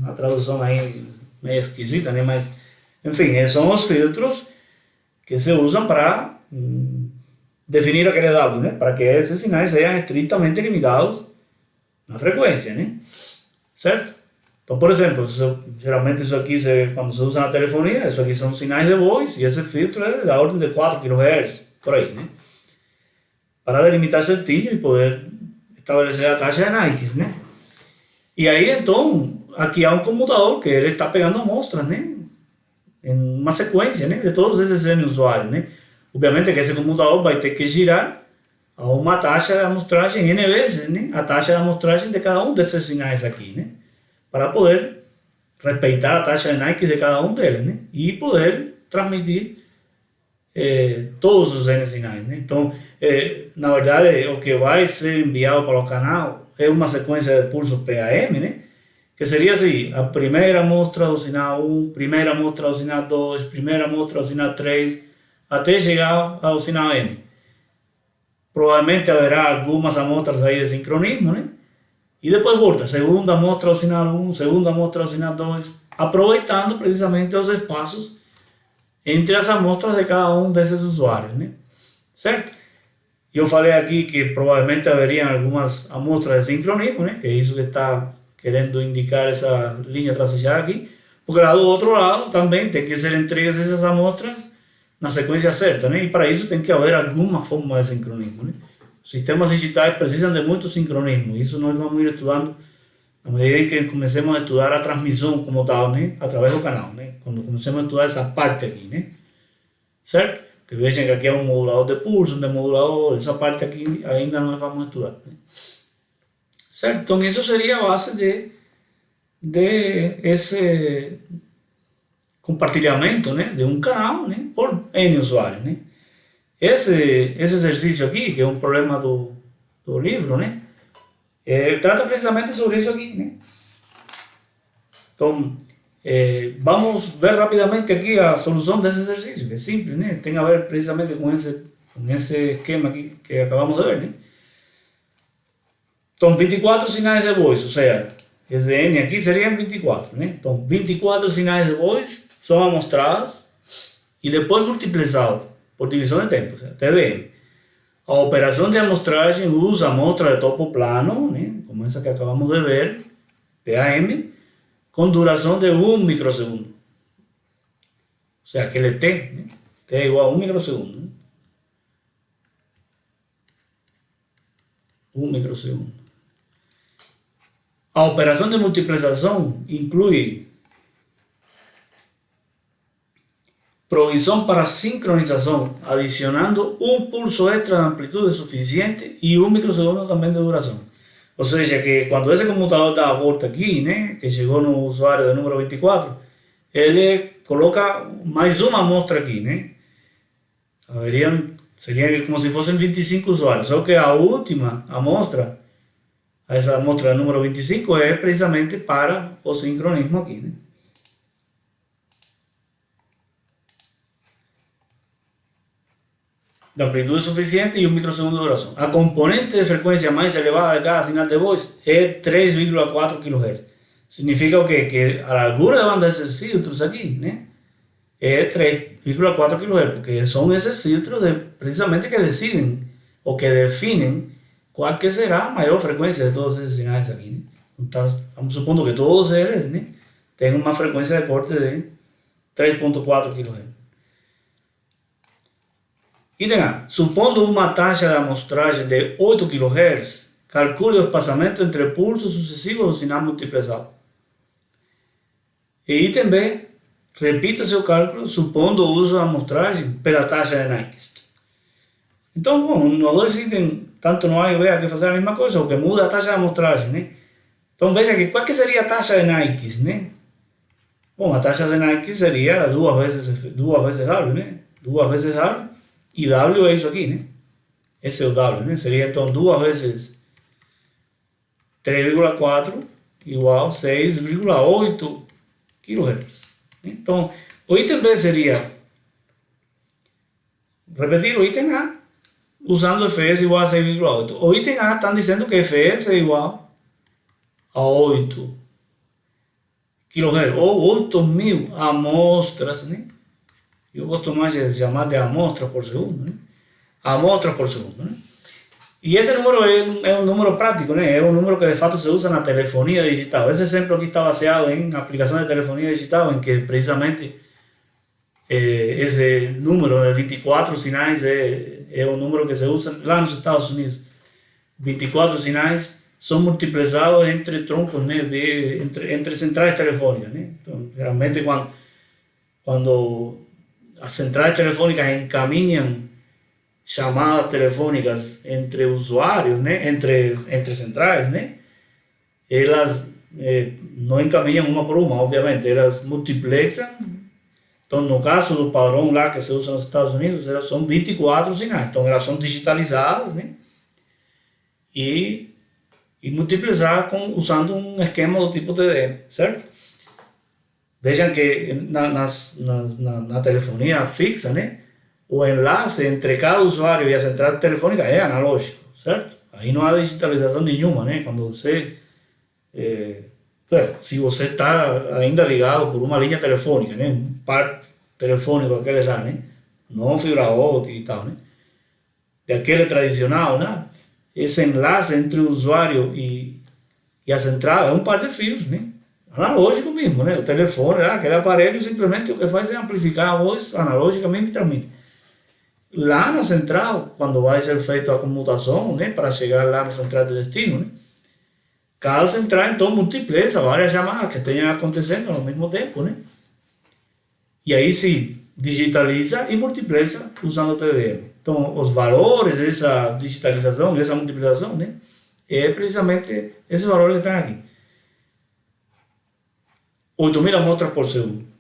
A tradução aí meio esquisita, né? Mas, enfim, são os filtros que se usam para definir aquele dado, né? Para que esses sinais sejam estritamente limitados na frequência, né? Certo? Então, por exemplo, geralmente isso aqui, quando se usa na telefonia, isso aqui são sinais de voz, e esse filtro é da ordem de 4 kHz, por aí, né? Para delimitar certinho e poder estabelecer a taxa de Nike, né? E aí, então, aqui há um comutador que ele está pegando amostras, né? Em uma sequência, né? De todos esses N usuários, né? Obviamente que esse comutador vai ter que girar a uma taxa de amostragem N vezes, né? A taxa de amostragem de cada um desses sinais aqui, né? Para poder respeitar a taxa de Nike de cada um deles, né? E poder transmitir todos os N sinais, né? Então, na verdade, o que vai ser enviado para o canal é uma sequência de pulsos PAM, né? Que seria assim: a primeira amostra do sinal 1, primeira amostra do sinal 2, primeira amostra do sinal 3, até chegar ao sinal N. Provavelmente haverá algumas amostras aí de sincronismo, né? E depois volta, segunda amostra ao sinal 1, segunda amostra ao sinal 2, aproveitando precisamente os espaços entre as amostras de cada um desses usuários, né? Certo? E eu falei aqui que provavelmente haveria algumas amostras de sincronismo, né? Que é isso que está querendo indicar essa linha tracejada aqui, porque lá do outro lado também tem que ser entregues essas amostras na sequência certa, né? E para isso tem que haver alguma forma de sincronismo, né? Os sistemas digitais precisam de muito sincronismo. Isso nós vamos ir estudando na medida em que comecemos a estudar a transmissão como tal, né? Através do canal, né? Quando comecemos a estudar essa parte aqui, né? Certo? Que vejam que aqui é um modulador de pulso, um demodulador, essa parte aqui ainda nós vamos estudar, né? Certo? Então isso seria a base de esse compartilhamento, né? De um canal, né? Por N usuários, né? Esse exercício aqui, que é um problema do livro, né? Trata precisamente sobre isso aqui, né? Então, vamos ver rapidamente aqui a solução desse exercício, que é simples, né? Tem a ver precisamente com esse esquema aqui que acabamos de ver, né? Então, 24 sinais de voz, ou seja, esse N aqui seriam 24, né? Então, 24 sinais de voz são amostrados e depois multiplicados por divisão de tempo, TDM. A operação de amostragem usa amostra de topo plano, né, como essa que acabamos de ver, PAM, com duração de 1 microsegundo. Ou seja, aquele T, né, T é igual a 1 microsegundo. Né? 1 microsegundo. A operação de multiplicação inclui provisión para sincronización, adicionando un pulso extra de amplitud suficiente y un microsegundo también de duración. O sea, ya que cuando ese computador da volta aquí, ¿no? Que llegó no usuario de número 24, él coloca más una amostra aquí, ¿no? Sería como si fuesen 25 usuarios, solo que a última amostra, a esa amostra del número 25 es precisamente para o sincronismo aquí, ¿no? De amplitud suficiente y un microsegundo de duración. A componente de frecuencia más elevada de cada señal de voz es 3,4 kHz. Significa que a la largura de banda de esos filtros aquí, ¿no? Es 3,4 kHz, porque son esos filtros precisamente que deciden o que definen cuál que será la mayor frecuencia de todos esos señales aquí, ¿no? Entonces, estamos suponiendo que todos ellos, ¿no? Tengan una frecuencia de corte de 3,4 kHz. Item A. Supondo uma taxa de amostragem de 8 kHz, calcule o espaçamento entre pulsos sucessivos do sinal multiplexado. E item B. Repita seu cálculo supondo o uso da amostragem pela taxa de Nyquist. Então, bom, nos dois itens, tanto no A e B, há que fazer a mesma coisa, o que muda a taxa de amostragem, né? Então, veja que qual que seria a taxa de Nyquist, né? Bom, a taxa de Nyquist seria duas vezes W, né? Duas vezes W. E W é isso aqui, né? Esse é o W, né? Seria então 2 vezes 3,4 igual a 6,8 kHz. Então, o item B seria repetir o item A usando Fs igual a 6,8. O item A estão dizendo que Fs é igual a 8 kHz ou 8.000 amostras, né? Eu gosto mais de chamar de amostras por segundo, né? Amostras por segundo, né? E esse número é um número prático, né? É um número que de fato se usa na telefonia digital. Esse exemplo aqui está baseado em aplicações de telefonia digital, em que precisamente esse número de 24 sinais é um número que se usa lá nos Estados Unidos. 24 sinais são multiplexados entre troncos, né? Entre centrais telefônicas, né? Então, geralmente quando as centrais telefônicas encaminham chamadas telefônicas entre usuários, né? entre centrais, né? Elas não encaminham uma por uma, obviamente, elas multiplexam. Então, no caso do padrão lá que se usa nos Estados Unidos, elas são 24 sinais, então elas são digitalizadas, né? E multiplexadas usando um esquema do tipo TDM, certo? Vejam que na telefonia fixa, né? O enlace entre cada usuário e a central telefônica é analógico, certo? Aí não há digitalização nenhuma, né? Quando você, se você está ainda ligado por uma linha telefônica, né? Um par telefônico, aquele lá, né? Não fibra óptica e tal, né? Daquele tradicional, né? Esse enlace entre o usuário e a central é um par de fios, né? Analógico mesmo, né? O telefone, aquele aparelho simplesmente o que faz é amplificar a voz analogicamente e transmite. Lá na central, quando vai ser feita a comutação, né, para chegar lá na central de destino, né, cada central então multiplexa várias chamadas que tenham acontecendo ao mesmo tempo, né? E aí se digitaliza e multiplexa usando o TDM. Então, os valores dessa digitalização, dessa multiplicação, né, é precisamente esse valor que está aqui. 8.000 amostras por segundo.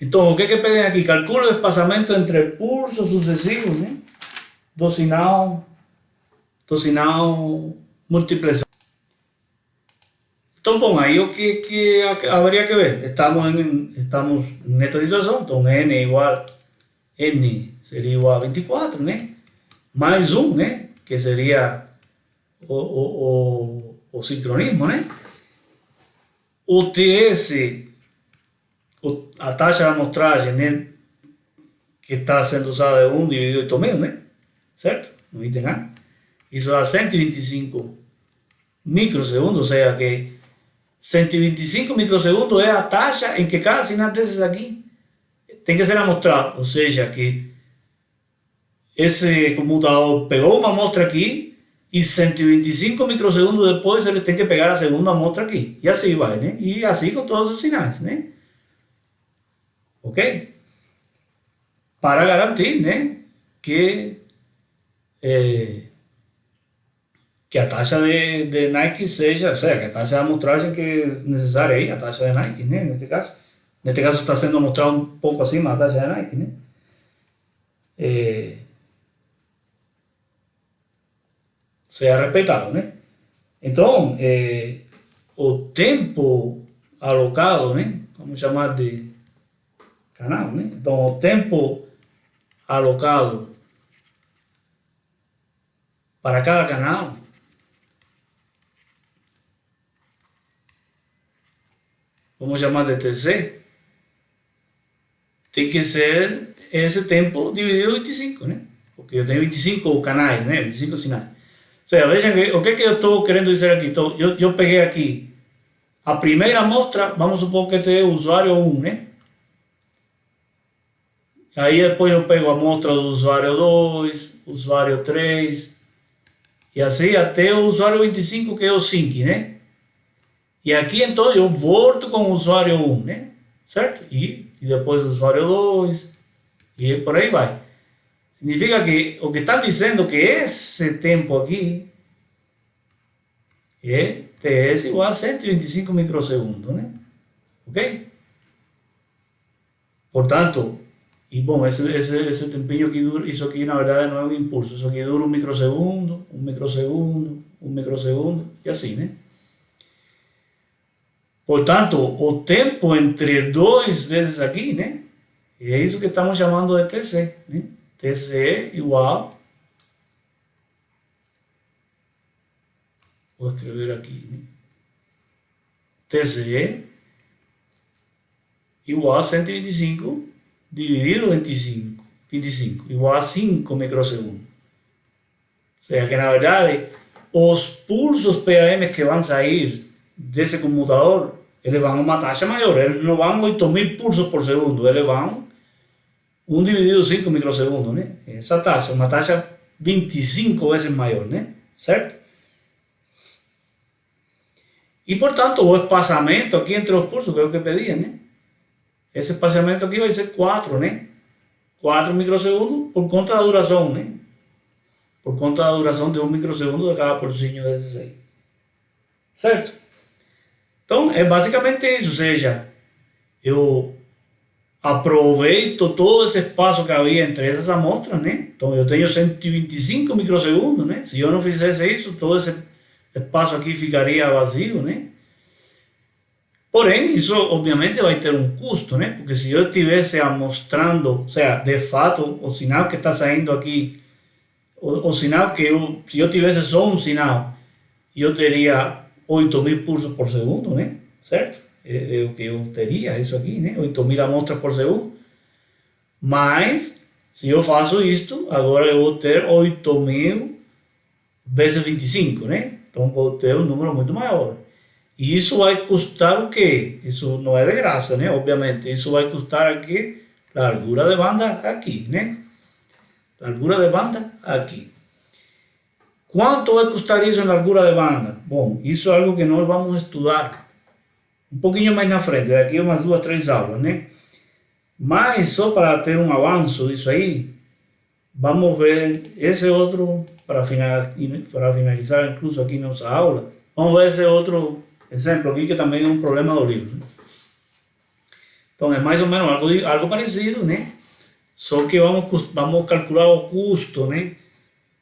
Então, o que pedem aqui? Calcula o espaçamento entre pulsos sucessivos, né? do sinal multiplexado. Então, bom, aí o que haveria que ver? Estamos nesta situação, então n seria igual a 24, né? Mais 1, né? Que seria o sincronismo, né? O TS, a taxa de amostragem, né, que está sendo usada é 1 dividido 8.000, né? Certo? No item A. Isso dá 125 microsegundos, ou seja, que 125 microsegundos é a taxa em que cada sinal desses aqui tem que ser amostrado. Ou seja, que esse computador pegou uma amostra aqui e 125 microsegundos depois ele tem que pegar a segunda amostra aqui. E assim vai, né? E assim com todos os sinais, né? Ok? para garantir, né, que, eh, que a taxa de Nike seja, ou seja, que a taxa de amostragem que é necessária aí, a taxa de Nike, né, neste caso. Neste caso está sendo mostrado um pouco acima da taxa de Nike, né? Seja respeitado, né? Então, o tempo alocado, né? Vamos chamar de canal, né? Então, o tempo alocado para cada canal vamos chamar de TC, tem que ser esse tempo dividido em 25, né? Porque eu tenho 25 canais, né? 25 sinais. Ou seja, vejam que, o que eu estou querendo dizer aqui. Então, eu peguei aqui a primeira amostra, vamos supor que este é o usuário 1, né? Aí depois eu pego a amostra do usuário 2, usuário 3, e assim até o usuário 25, que é o sync, né? E aqui então eu volto com o usuário 1, né? Certo? E depois o usuário 2, e por aí vai. Significa que o que está dizendo que esse tempo aqui é TS igual a 125 microsegundos, né? Ok? Portanto, e bom, esse tempinho que dura, isso aqui na verdade não é um impulso, isso aqui dura 1 microsegundo, 1 microsegundo, 1 microsegundo, e assim, né? Portanto, o tempo entre dois desses aqui, né? É isso que estamos chamando de TC, né? TC igual, vou escrever aqui, né? TC igual a 125 dividido 25 igual a 5 microsegundos. O seja que na verdade os pulsos PAM que vão sair desse computador, eles vão a uma taxa maior, eles não vão 8.000 pulsos por segundo, eles vão 1 dividido 5 microsegundos, né? Essa taxa, uma taxa 25 vezes maior, né? Certo? E portanto o espaçamento aqui entre os pulsos, que é o que pedia, né? Esse espaçamento aqui vai ser 4, né? 4 microsegundos por conta da duração, né? Por conta da duração de 1 microsegundo de cada pulsinho desses aí. Certo? Então, é basicamente isso, ou seja, eu aproveito todo esse espaço que havia entre essas amostras, né? Então, eu tenho 125 microsegundos, né? Se eu não fizesse isso, todo esse espaço aqui ficaria vazio, né? Porém, isso obviamente vai ter um custo, né? Porque se eu estivesse amostrando, ou seja, de fato, o sinal que está saindo aqui, o sinal que se eu tivesse só um sinal, eu teria 8.000 pulsos por segundo, né? Certo? É o que eu teria, isso aqui, né? 8.000 amostras por segundo. Mas, se eu faço isto, agora eu vou ter 8.000 vezes 25, né? Então, vou ter um número muito maior. E isso vai custar o quê? Isso não é de graça, né? Obviamente, isso vai custar aqui, largura de banda aqui, né? Largura de banda aqui. Quanto vai custar isso em largura de banda? Bom, isso é algo que nós vamos estudar um pouquinho mais na frente, daqui a umas 2, 3 aulas, né? Mas só para ter um avanço disso aí, vamos ver esse outro, para finalizar incluso aqui nossa aula, vamos ver esse outro exemplo aqui que também é um problema do livro, né? Então é mais ou menos algo parecido, né? Só que vamos calcular o custo, né?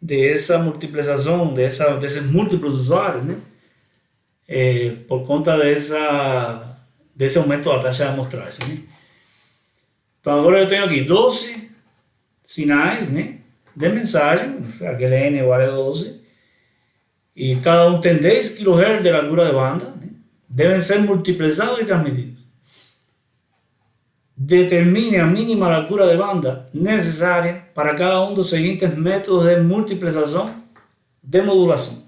Dessa multiplicação, desses múltiplos usuários, né? Por conta desse aumento da taxa de amostragem, né? Então agora eu tenho aqui 12 sinais, né? De mensagem, aquele N igual a 12, e cada um tem 10 kHz de largura de banda, né? Devem ser multiplicados e transmitidos. Determine a mínima largura de banda necessária para cada um dos seguintes métodos de multiplicação de modulação.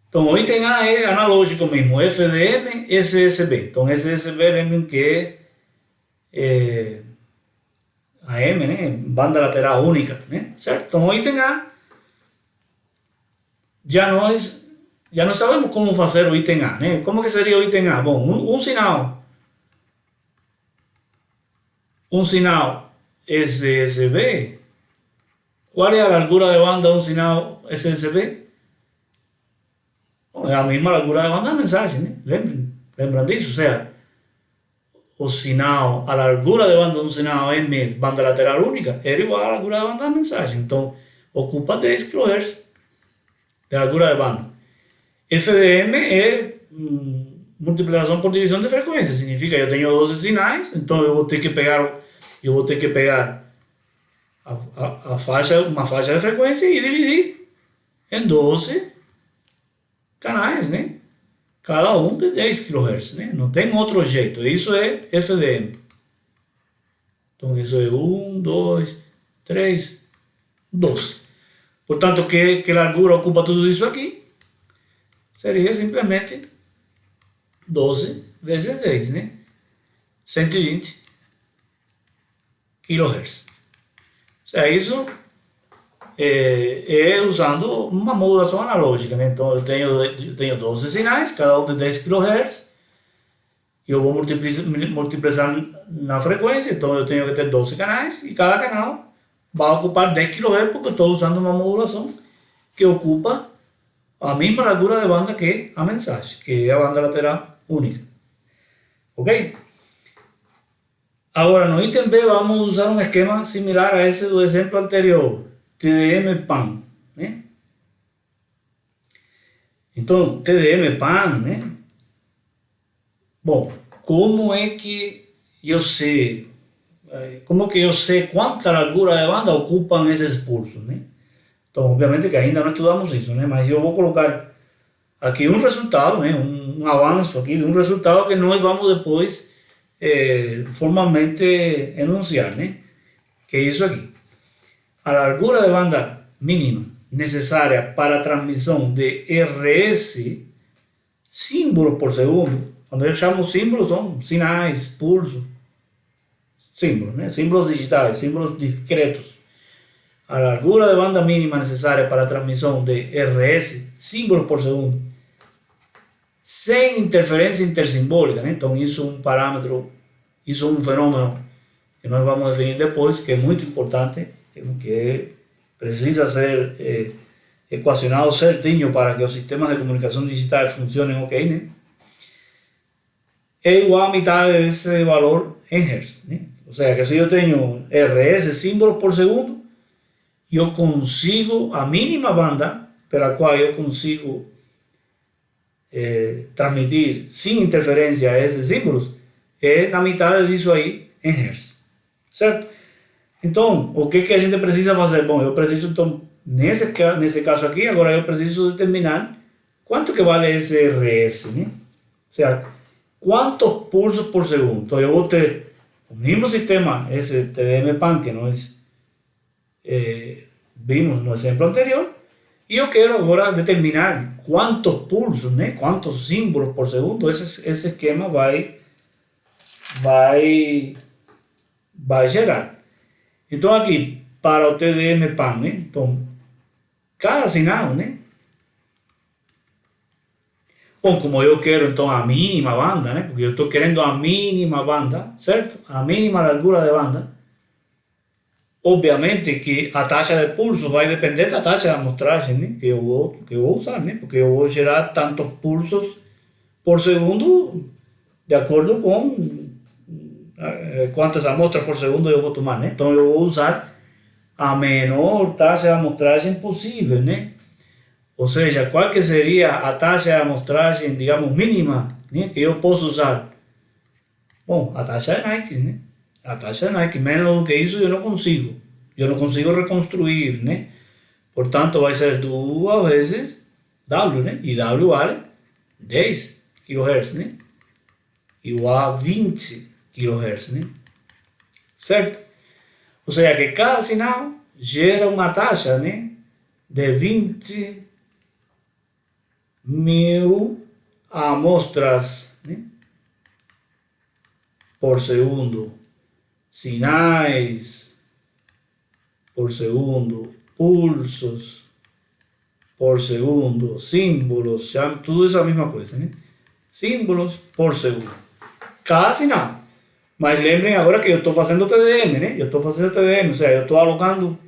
Então, o item A é analógico mesmo, FDM, SSB. Então, SSB, lembrem que é AM, né? Banda lateral única, né? Certo? Então, o item A, já não sabemos como fazer o item A, né? Como que seria o item A? Bom, um sinal. un sinal SSB. ¿Cuál es la largura de banda de un sinal SSB? É a mesma largura de banda da mensagem, né? Lembram disso? Ou seja, o sinal, a largura de banda de um sinal em banda lateral única era igual à largura de banda da mensagem. Então, ocupa 10 kHz de largura de banda. FDM é multiplicação por divisão de frequência. Significa que eu tenho 12 sinais, então eu vou ter que pegar uma faixa de frequência e dividir em 12 canais, né? Cada um de 10 kHz, né? Não tem outro jeito. Isso é FDM. Então, isso é 1, 2, 3, 12. Portanto, que largura ocupa tudo isso aqui? Seria simplesmente 12 vezes 10, né? 120 kHz. Ou seja, isso é usando uma modulação analógica, né? Então eu tenho 12 sinais, cada um de 10 kHz, e eu vou multiplicar na frequência, então eu tenho que ter 12 canais, e cada canal vai ocupar 10 kHz, porque eu estou usando uma modulação que ocupa a mesma largura de banda que a mensagem, que é a banda lateral única. Ok? Agora, no item B, vamos usar um esquema similar a esse do exemplo anterior. TDM-PAN, né? Então, TDM-PAN, né? Bom, como que eu sei quanta largura de banda ocupam esses pulsos, né? Então, obviamente que ainda não estudamos isso, né? Mas eu vou colocar aqui um resultado, né? Um avanço aqui de um resultado que nós vamos depois formalmente enunciar, né? Que é isso aqui. A largura de banda mínima necessária para a transmissão de RS, símbolos por segundo. Quando eu chamo símbolos, são sinais, pulsos, símbolos, né? Símbolos digitais, símbolos discretos. A largura de banda mínima necessária para a transmissão de RS, símbolos por segundo, sem interferência intersimbólica, né? Então isso é um parâmetro, isso é um fenômeno que nós vamos definir depois, que é muito importante, que precisa ser equacionado certinho para que os sistemas de comunicação digital funcionem ok, né? É igual a metade desse valor em Hertz, né? Ou seja, que se eu tenho RS, símbolos por segundo, eu consigo a mínima banda pela qual eu consigo transmitir sem interferência esses símbolos é na metade disso aí em Hertz, certo? Então, o que a gente precisa fazer? Bom, eu preciso, então, nesse caso aqui, agora eu preciso determinar quanto que vale esse RS, né? Ou seja, quantos pulsos por segundo. Então, eu vou ter o mesmo sistema, esse TDM-PAN que nós vimos no exemplo anterior, e eu quero agora determinar quantos pulsos, né? Quantos símbolos por segundo esse esquema vai gerar. Então aqui, para o TDM-PAN, né? Então, cada sinal, né? Bom, como eu quero então a mínima banda, né? Porque eu estou querendo a mínima banda, certo? A mínima largura de banda. Obviamente que a taxa de pulso vai depender da taxa de amostragem, né? que eu vou usar, né? Porque eu vou gerar tantos pulsos por segundo de acordo com quantas amostras por segundo eu vou tomar, né? Então eu vou usar a menor taxa de amostragem possível, né? Ou seja, qual que seria a taxa de amostragem, digamos, mínima, né? Que eu posso usar? Bom, a taxa de Nike, né? A taxa de Nike, menos do que isso eu não consigo reconstruir, né? Portanto, vai ser 2 vezes W, né? E W vale 10 kHz, né? Igual a 20 kHz, né? Certo? Ou seja, que cada sinal gera uma taxa, né? De 20.000 amostras, né? Por segundo. Sinais por segundo, pulsos por segundo, símbolos, tudo isso é a mesma coisa, né? Símbolos por segundo. Cada sinal. Mas lembrem agora que eu estou fazendo TDM, né? Eu estou fazendo TDM, ou seja, eu estou alocando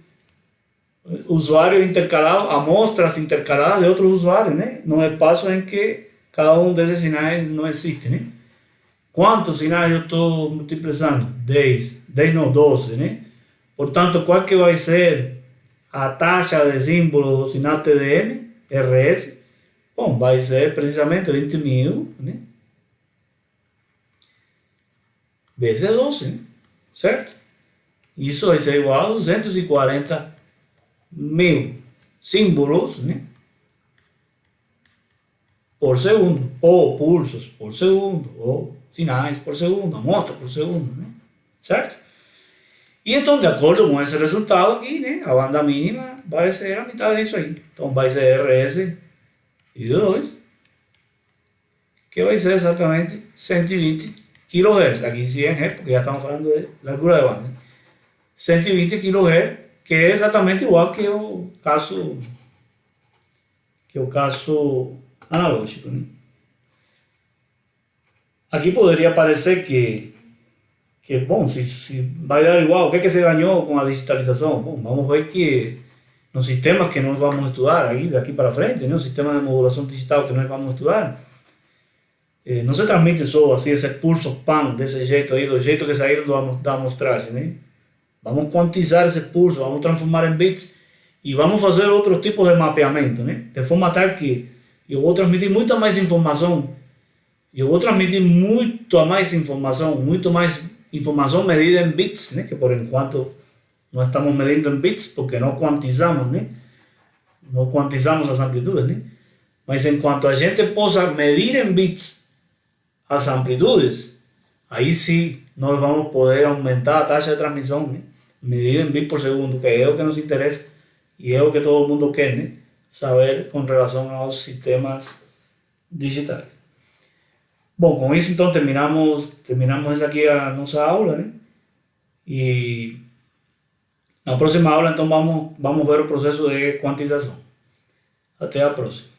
usuários intercalados, amostras intercaladas de outros usuários, né? Num espaço em que cada um desses sinais não existe, né? Quantos sinais eu estou multiplicando? 10 não, 12, né? Portanto, qual que vai ser a taxa de símbolo do sinal TDM, RS? Bom, vai ser precisamente 20.000, né? Vezes 12, né? Certo? Isso vai ser igual a 240.000 símbolos, né? Por segundo, ou pulsos por segundo, ou sinais por segundo, amostras por segundo, né? Certo? E então, de acordo com esse resultado aqui, né, a banda mínima vai ser a metade disso aí. Então, vai ser RS e 2, que vai ser exatamente 120 kHz. Aqui 100 Hz, porque já estamos falando de largura de banda. 120 kHz, que é exatamente igual que o caso analógico, né? Aqui poderia parecer que bom, se vai dar igual, o que é que se ganhou com a digitalização? Bom, vamos ver que nos sistemas que nós vamos estudar aqui, daqui para frente, né, o sistema de modulação digital que nós vamos estudar, não se transmite só assim esse pulso PAN desse jeito aí, do jeito que saíram da amostragem, né? Vamos quantizar esse pulso, vamos transformar em bits e vamos fazer outro tipo de mapeamento, né? De forma tal que eu vou transmitir muita mais informação, eu vou transmitir muito mais informação medida em bits, né? Que por enquanto não estamos medindo em bits porque não quantizamos, né? Não quantizamos as amplitudes, né? Mas enquanto a gente possa medir em bits as amplitudes, aí sim nós vamos poder aumentar a taxa de transmissão, né? Medida em bits por segundo, que é o que nos interessa e é o que todo mundo quer, né? Saber com relação aos sistemas digitais. Bom, com isso então terminamos aqui a nossa aula, né? E na próxima aula então vamos ver o processo de quantização. Até a próxima.